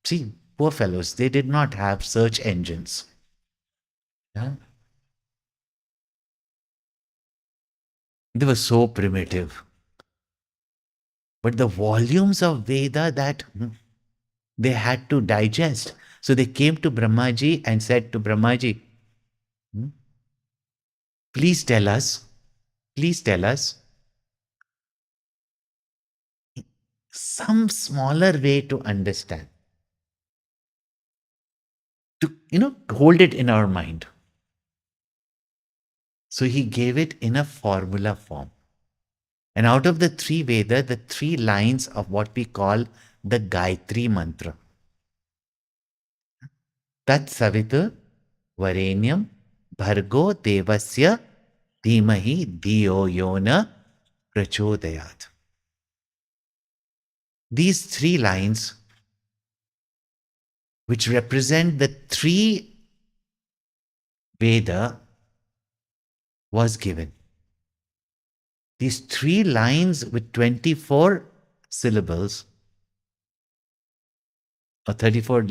See, poor fellows, they did not have search engines. Yeah? They were so primitive. But the volumes of Veda that they had to digest. So they came to Brahmaji and said to Brahmaji, please please tell us some smaller way to understand, to, hold it in our mind. So he gave it in a formula form. And out of the 3 Veda, the 3 lines of what we call the Gayatri Mantra. Tat Savitur Varenyam Bhargo Devasya Dhimahi Dhiyo Yona Prachodayat. These 3 lines, which represent the 3 Veda, was given. These 3 lines with 24 syllables or 24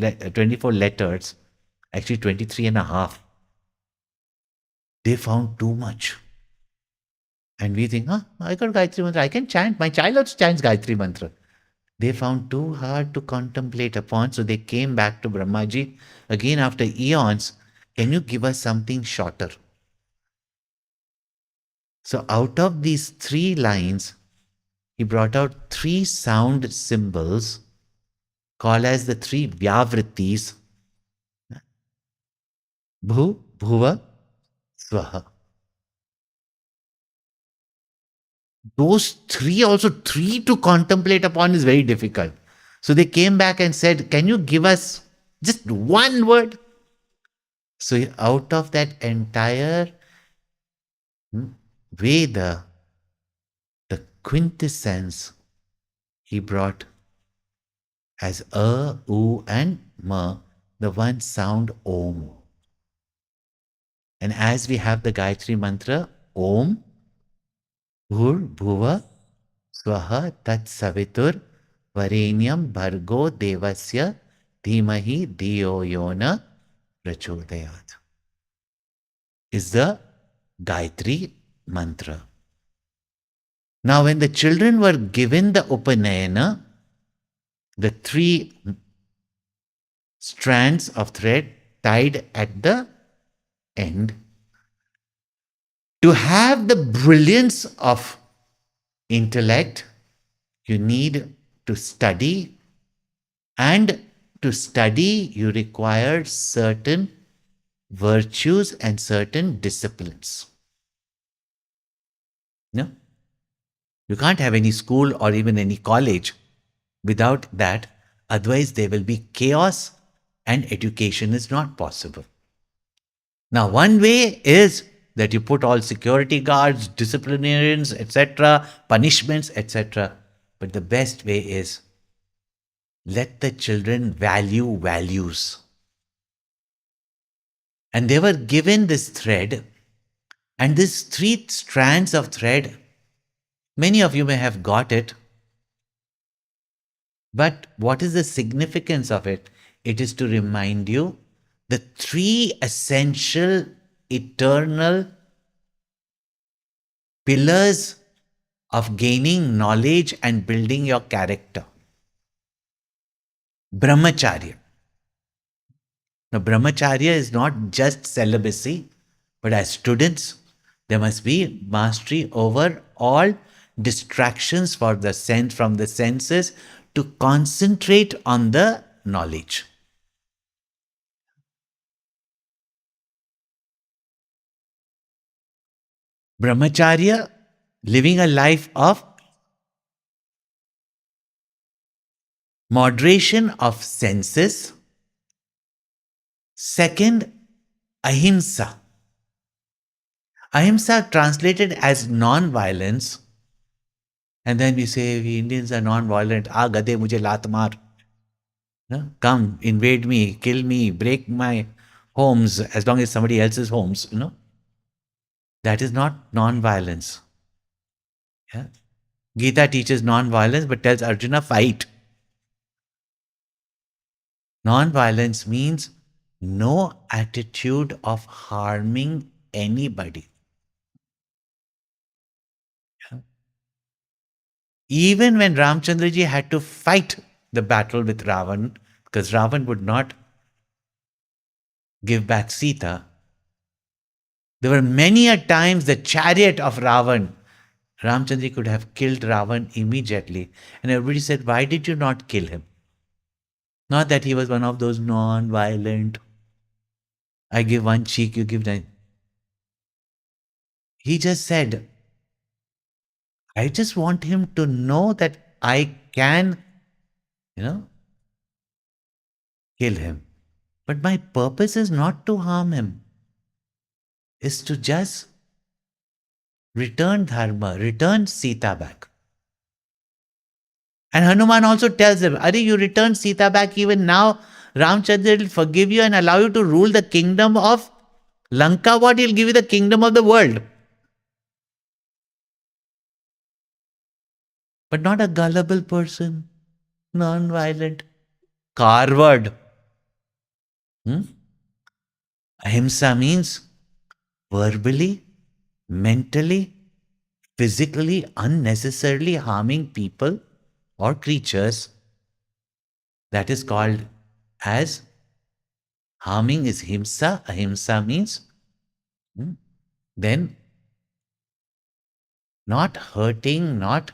letters, actually 23 and a half, they found too much. And we think, I got Gayatri Mantra, I can chant. My child also chants Gayatri Mantra. They found too hard to contemplate upon, so they came back to Brahmaji again after eons. Can you give us something shorter? So out of these 3 lines, he brought out 3 sound symbols called as the 3 Vyavrittis: Bhu, Bhuva, Swaha. Those 3 also, 3 to contemplate upon is very difficult. So they came back and said, can you give us just one word? So out of that entire Veda, the quintessence he brought as U, and Ma, the one sound Om. And as we have the Gayatri Mantra, Om, Bhur, Bhuva, Swaha, Tat Savitur, Varenyam, Bhargo, Devasya, Dhimahi, Dhiyo Yona, Prachodayat, is the Gayatri Mantra. Now, when the children were given the Upanayana, the 3 strands of thread tied at the end, to have the brilliance of intellect, you need to study, and to study, you require certain virtues and certain disciplines. No? You can't have any school or even any college without that. Otherwise, there will be chaos and education is not possible. Now, one way is that you put all security guards, disciplinarians, etc., punishments, etc. But the best way is let the children value values. And they were given this thread, and these three strands of thread, many of you may have got it. But what is the significance of it? It is to remind you the three essential, eternal pillars of gaining knowledge and building your character. Brahmacharya. Now, Brahmacharya is not just celibacy, but as students, there must be mastery over all distractions for the sense from the senses to concentrate on the knowledge. Brahmacharya, living a life of moderation of senses. Second, ahimsa. Ahimsa translated as non-violence. And then we say, we Indians are non-violent. Ah, gade mujhe laat maar. No? Come, invade me, kill me, break my homes, as long as somebody else's homes, That is not non-violence. Yeah? Gita teaches non-violence, but tells Arjuna, fight. Non-violence means no attitude of harming anybody. Yeah? Even when Ramchandraji had to fight the battle with Ravan, because Ravan would not give back Sita, there were many a times the chariot of Ravan, Ramchandra could have killed Ravan immediately. And everybody said, why did you not kill him? Not that he was one of those non-violent, I give one cheek, you give nine. He just said, I just want him to know that I can, kill him. But my purpose is not to harm him, is to just return dharma, return Sita back. And Hanuman also tells him, Are you return Sita back even now? Ramchandra will forgive you and allow you to rule the kingdom of Lanka. What? He'll give you the kingdom of the world. But not a gullible person, non-violent, coward. Ahimsa means verbally, mentally, physically, unnecessarily harming people or creatures. That is called as harming is himsa. Ahimsa means then not hurting, not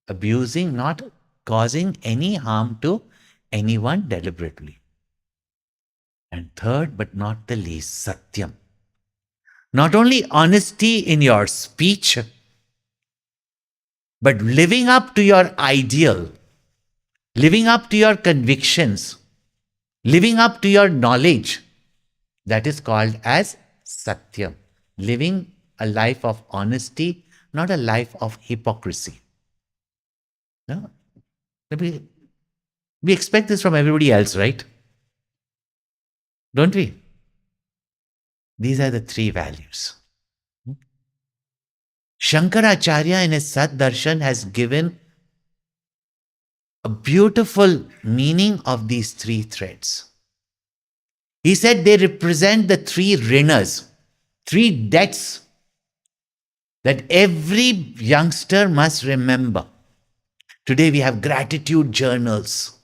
abusing, not causing any harm to anyone deliberately. And third, but not the least, satyam. Not only honesty in your speech, but living up to your ideal, living up to your convictions, living up to your knowledge. That is called as satyam. Living a life of honesty, not a life of hypocrisy. No? We expect this from everybody else, right? Don't we? These are the three values. Shankaracharya in his Sat Darshan has given a beautiful meaning of these three threads. He said they represent the three rinas, three debts that every youngster must remember. Today we have gratitude journals.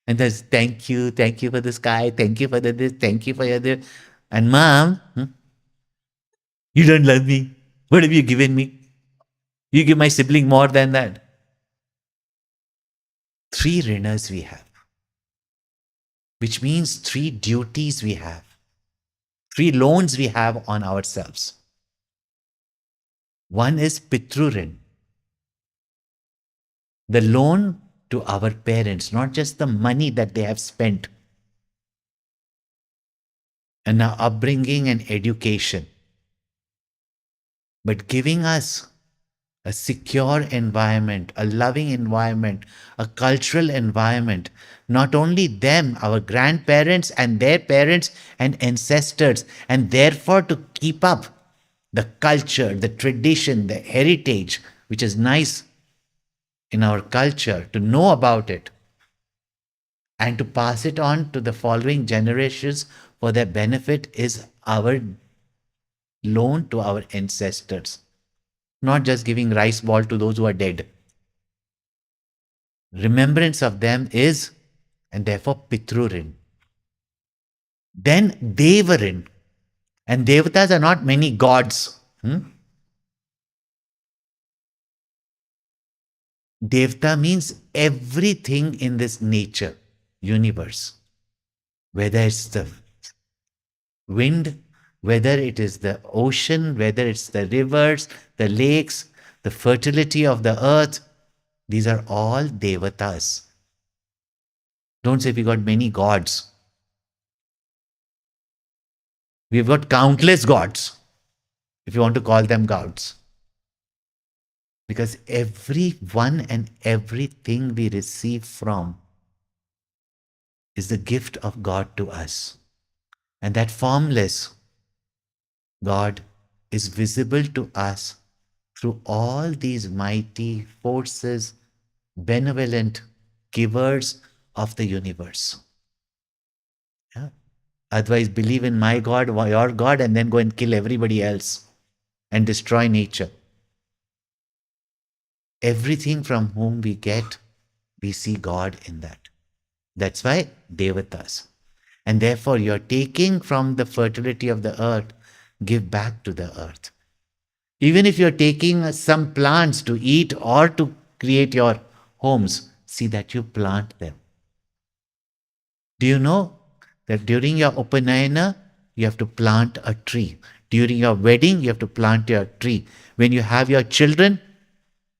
And there's thank you for the sky, thank you for the this, thank you for your this. And mom, you don't love me. What have you given me? You give my sibling more than that. Three rinas we have, which means three duties we have, three loans we have on ourselves. One is Pitrurin. the loan to our parents, not just the money that they have spent and our upbringing and education, but giving us a secure environment, a loving environment, a cultural environment. Not only them, our grandparents and their parents and ancestors, and therefore to keep up the culture, the tradition, the heritage, which is nice in our culture, to know about it and to pass it on to the following generations for their benefit is our loan to our ancestors. Not just giving rice ball to those who are dead. Remembrance of them is, and therefore Pitrurin. Then Devarin. And Devatas are not many gods. Devta means everything in this nature, universe. Whether it's the wind, whether it is the ocean, whether it's the rivers, the lakes, the fertility of the earth, these are all Devatas. Don't say we got many gods. We've got countless gods, if you want to call them gods. Because everyone and everything we receive from is the gift of God to us. And that formless God is visible to us through all these mighty forces, benevolent givers of the universe. Yeah? Otherwise, believe in my God, your God, and then go and kill everybody else and destroy nature. Everything from whom we get, we see God in that. That's why Devatas. And therefore, you're taking from the fertility of the earth, give back to the earth. Even if you're taking some plants to eat or to create your homes, see that you plant them. Do you know that during your Upanayana, you have to plant a tree? During your wedding, you have to plant your tree. When you have your children,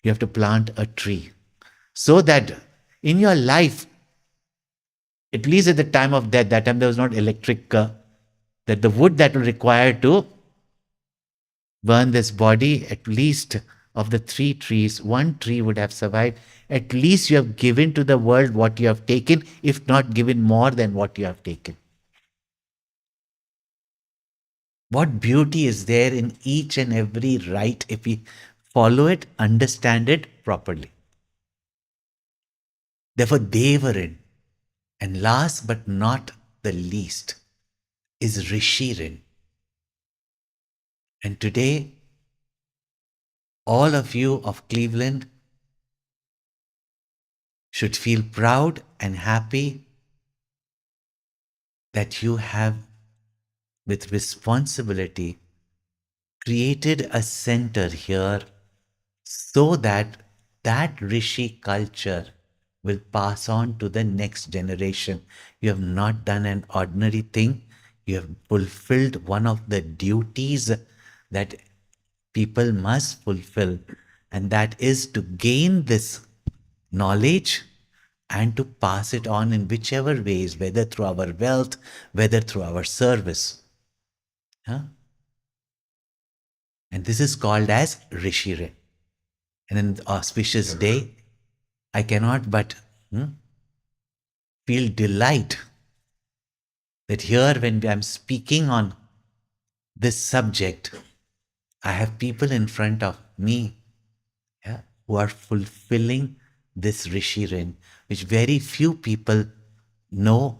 you have to plant a tree. So that in your life, at least at the time of death, that time there was not electric, that the wood that will require to burn this body, at least of the three trees, one tree would have survived. At least you have given to the world what you have taken, if not given more than what you have taken. What beauty is there in each and every rite if we follow it, understand it properly. Therefore, Devarin. And last but not the least is Rishirin. And today, all of you of Cleveland should feel proud and happy that you have, with responsibility, created a center here so that that Rishi culture will pass on to the next generation. You have not done an ordinary thing. You have fulfilled one of the duties that people must fulfill, and that is to gain this knowledge and to pass it on in whichever ways, whether through our wealth, whether through our service. Huh? And this is called as Rishire. And in the auspicious day, I cannot but feel delight that here, when I'm speaking on this subject, I have people in front of me, yeah, who are fulfilling this Rishirin, which very few people know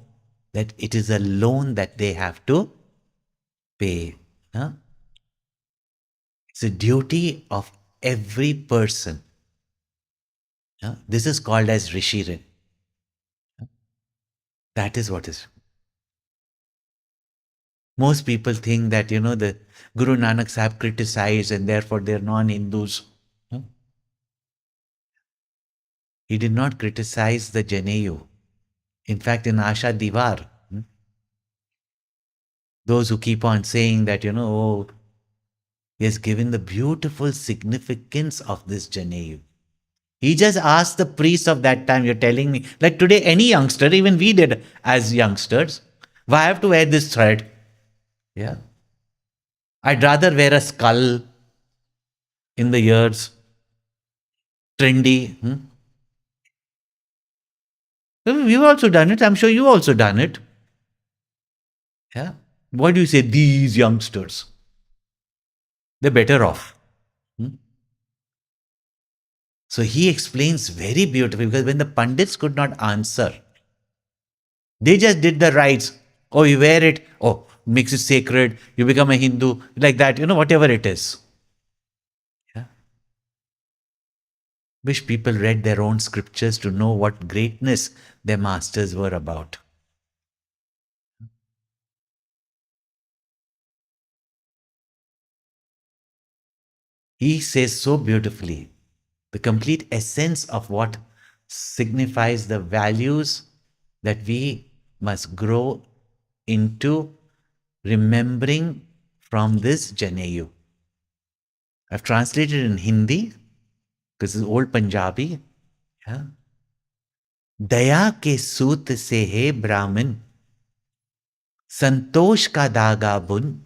that it is a loan that they have to pay. Huh? It's a duty of every person. Huh? This is called as Rishirin. That is what is. Most people think that, the Guru Nanak Sahib criticized and therefore they're non-Hindus. Huh? He did not criticize the Janeyu. In fact, in Asha Divar, those who keep on saying that, oh, he has given the beautiful significance of this Janeyu. He just asked the priest of that time, you're telling me, like today, any youngster, even we did as youngsters, why I have to wear this thread? Yeah. I'd rather wear a skull in the ears, trendy. Well, we've also done it. I'm sure you've also done it. Yeah. Why do you say these youngsters? They're better off. Hmm? So he explains very beautifully because when the Pandits could not answer, they just did the rites. Oh, you wear it. Oh, makes it sacred. You become a Hindu. Like that, whatever it is. Yeah. Wish people read their own scriptures to know what greatness their masters were about. He says so beautifully the complete essence of what signifies the values that we must grow into remembering from this Janeyu. I've translated in Hindi because it's old Punjabi. Yeah. दया के सूत से है ब्राह्मण संतोष का धागा बुन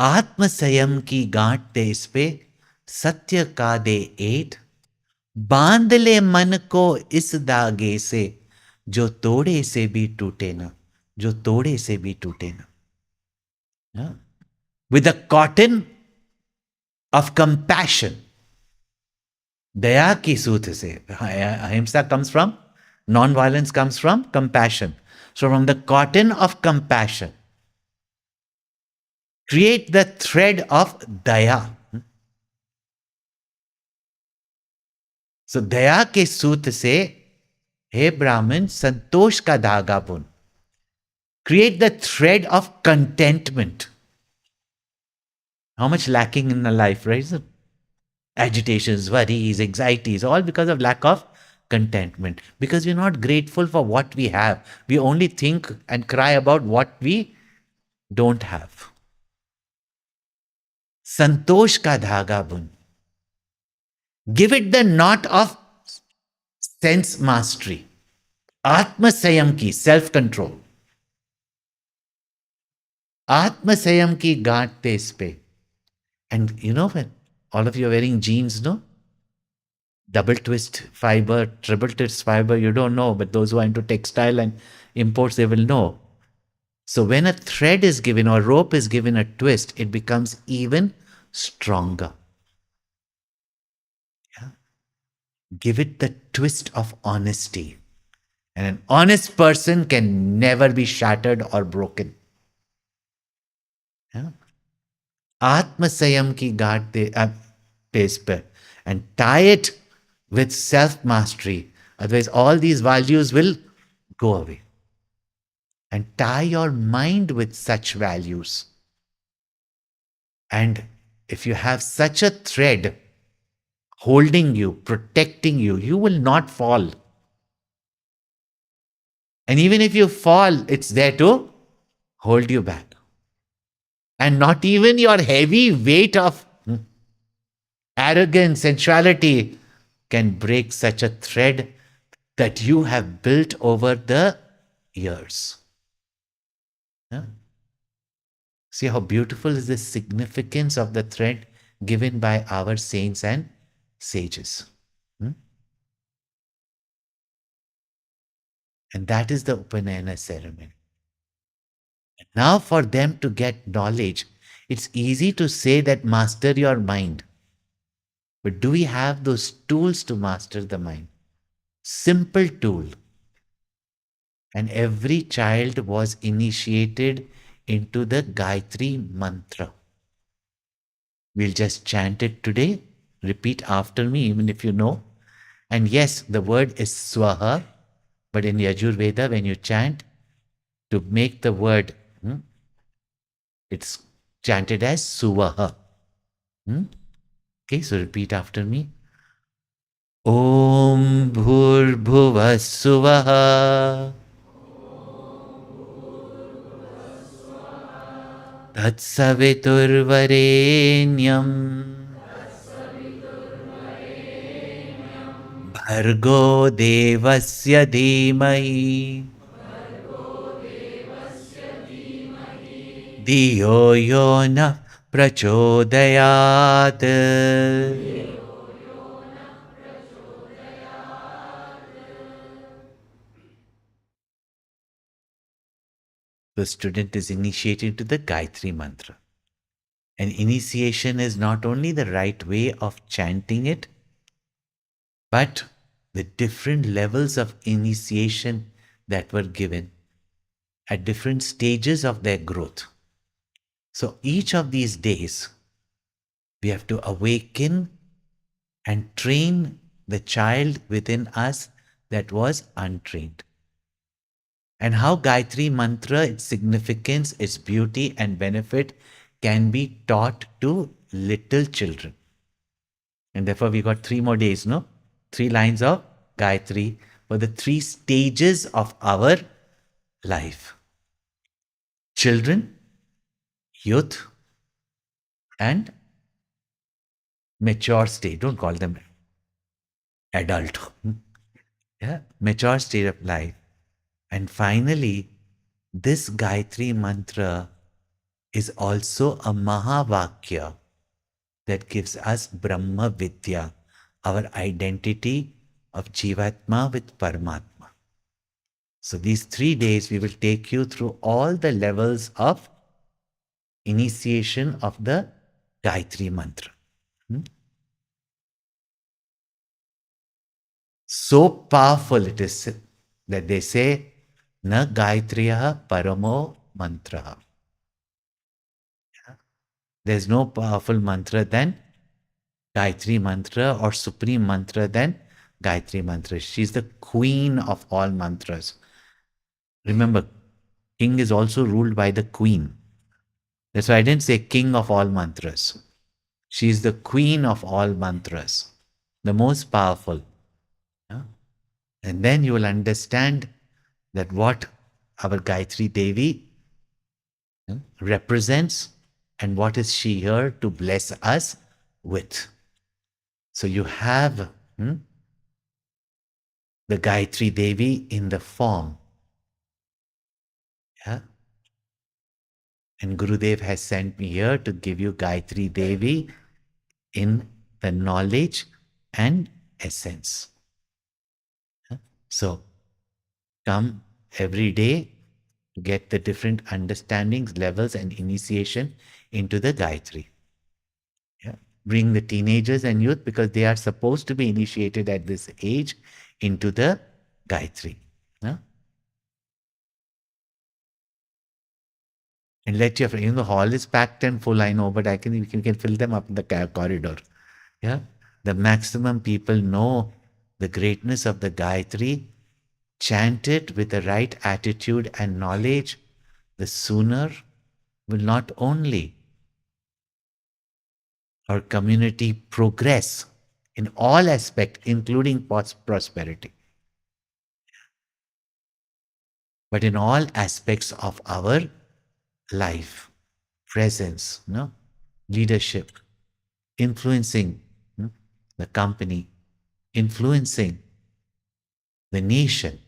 आत्म संयम की गांठ दे इस पे सत्य का दे ऐठ बांध ले मन को इस धागे से जो तोड़े से भी टूटे ना जो तोड़े से भी टूटे ना with a cotton of compassion दया की सूत से अहिंसा comes from non-violence comes from compassion so from the cotton of compassion create the thread of daya so दया के सूत से हे ब्राह्मण संतोष का धागा बुन create the thread of contentment. How much lacking in the life, right? So agitations, worries, anxieties, all because of lack of contentment. Because we're not grateful for what we have. We only think and cry about what we don't have. Santosh ka dhaga bun. Give it the knot of sense mastery. Atma sayam ki, self-control. Atma sayam ki gaant pe is pe. And when all of you are wearing jeans, no? Double twist fiber, triple twist fiber, you don't know, but those who are into textile and imports, they will know. So when a thread is given or rope is given a twist, it becomes even stronger. Yeah? Give it the twist of honesty. And an honest person can never be shattered or broken. Yeah? Atma Sayam ki gaad de base per and tie it with self-mastery. Otherwise, all these values will go away. And tie your mind with such values. And if you have such a thread holding you, protecting you, you will not fall. And even if you fall, it's there to hold you back. And not even your heavy weight of arrogance, sensuality can break such a thread that you have built over the years. Yeah? See how beautiful is the significance of the thread given by our saints and sages. And that is the Upanayana ceremony. And now, for them to get knowledge, it's easy to say that master your mind. But do we have those tools to master the mind? Simple tool. And every child was initiated into the Gayatri Mantra. We'll just chant it today. Repeat after me, even if you know. And yes, the word is Swaha. But in Yajurveda, when you chant, to make the word, it's chanted as Suvaha. Okay, so repeat after me. Om Bhur Suvaha Tat Savitur Varenyam भर्गो देवस्य धीमहि धियो यो नः प्रचोदयात्. The student is initiated to the Gayatri Mantra. And initiation is not only the right way of chanting it, but the different levels of initiation that were given at different stages of their growth. So each of these days, we have to awaken and train the child within us that was untrained. And how Gayatri Mantra, its significance, its beauty and benefit can be taught to little children. And therefore, we got 3 more days, no? 3 lines of Gayatri for the 3 stages of our life: children, youth, and mature state. Don't call them adult. Yeah, mature state of life. And finally, this Gayatri Mantra is also a Mahavakya that gives us Brahma Vidya, our identity of Jivatma with Paramatma. So these 3 days, we will take you through all the levels of initiation of the Gayatri Mantra. So powerful it is that they say, Na Gayatriya Paramo Mantra. There's no powerful mantra than Gayatri Mantra, or supreme mantra than Gayatri Mantra. She's the queen of all mantras. Remember, king is also ruled by the queen. That's why I didn't say king of all mantras. She is the queen of all mantras, the most powerful. Yeah? And then you will understand that what our Gayatri Devi represents and what is she here to bless us with. So you have the Gayatri Devi in the form. Yeah? And Gurudev has sent me here to give you Gayatri Devi in the knowledge and essence. So come every day to get the different understandings, levels, and initiation into the Gayatri. Yeah. Bring the teenagers and youth, because they are supposed to be initiated at this age into the Gayatri. Yeah. And let your friends, the hall is packed and full, I know, but we can fill them up in the corridor. Yeah. The maximum people know the greatness of the Gayatri. Chant it with the right attitude and knowledge, the sooner will not only our community progress in all aspects, including prosperity, but in all aspects of our life, presence, no? Leadership, influencing the company, influencing the nation,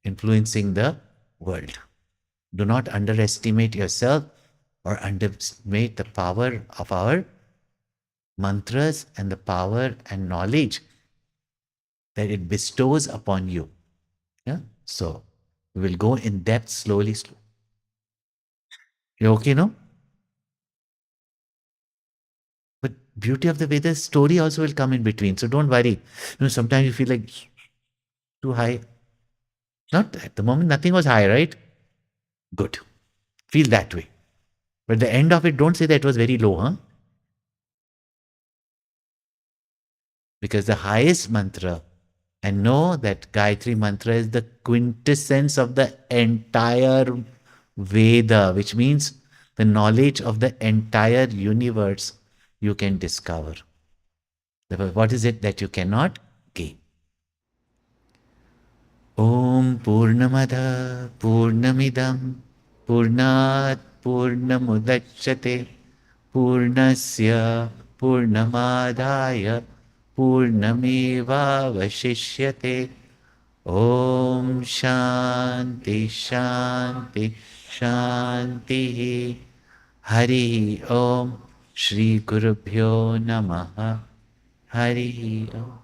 influencing the world. Do not underestimate yourself or underestimate the power of our mantras and the power and knowledge that it bestows upon you. Yeah. So we will go in depth slowly. You okay, no? But beauty of the Vedas story also will come in between. So don't worry. Sometimes you feel like too high. Not at the moment, nothing was high, right? Good. Feel that way. But the end of it, don't say that it was very low, huh? Because the highest mantra, and know that Gayatri Mantra is the quintessence of the entire Veda, which means the knowledge of the entire universe you can discover. What is it that you cannot gain? Om Purnamada Purnamidam Purnat Purnamudachyate Purnasya Purnamadaya पूर्णमेवावशिष्यते। ओम शांति शांति शांति। हरि ओम। श्री गुरुभ्यो नमः। हरि ओम।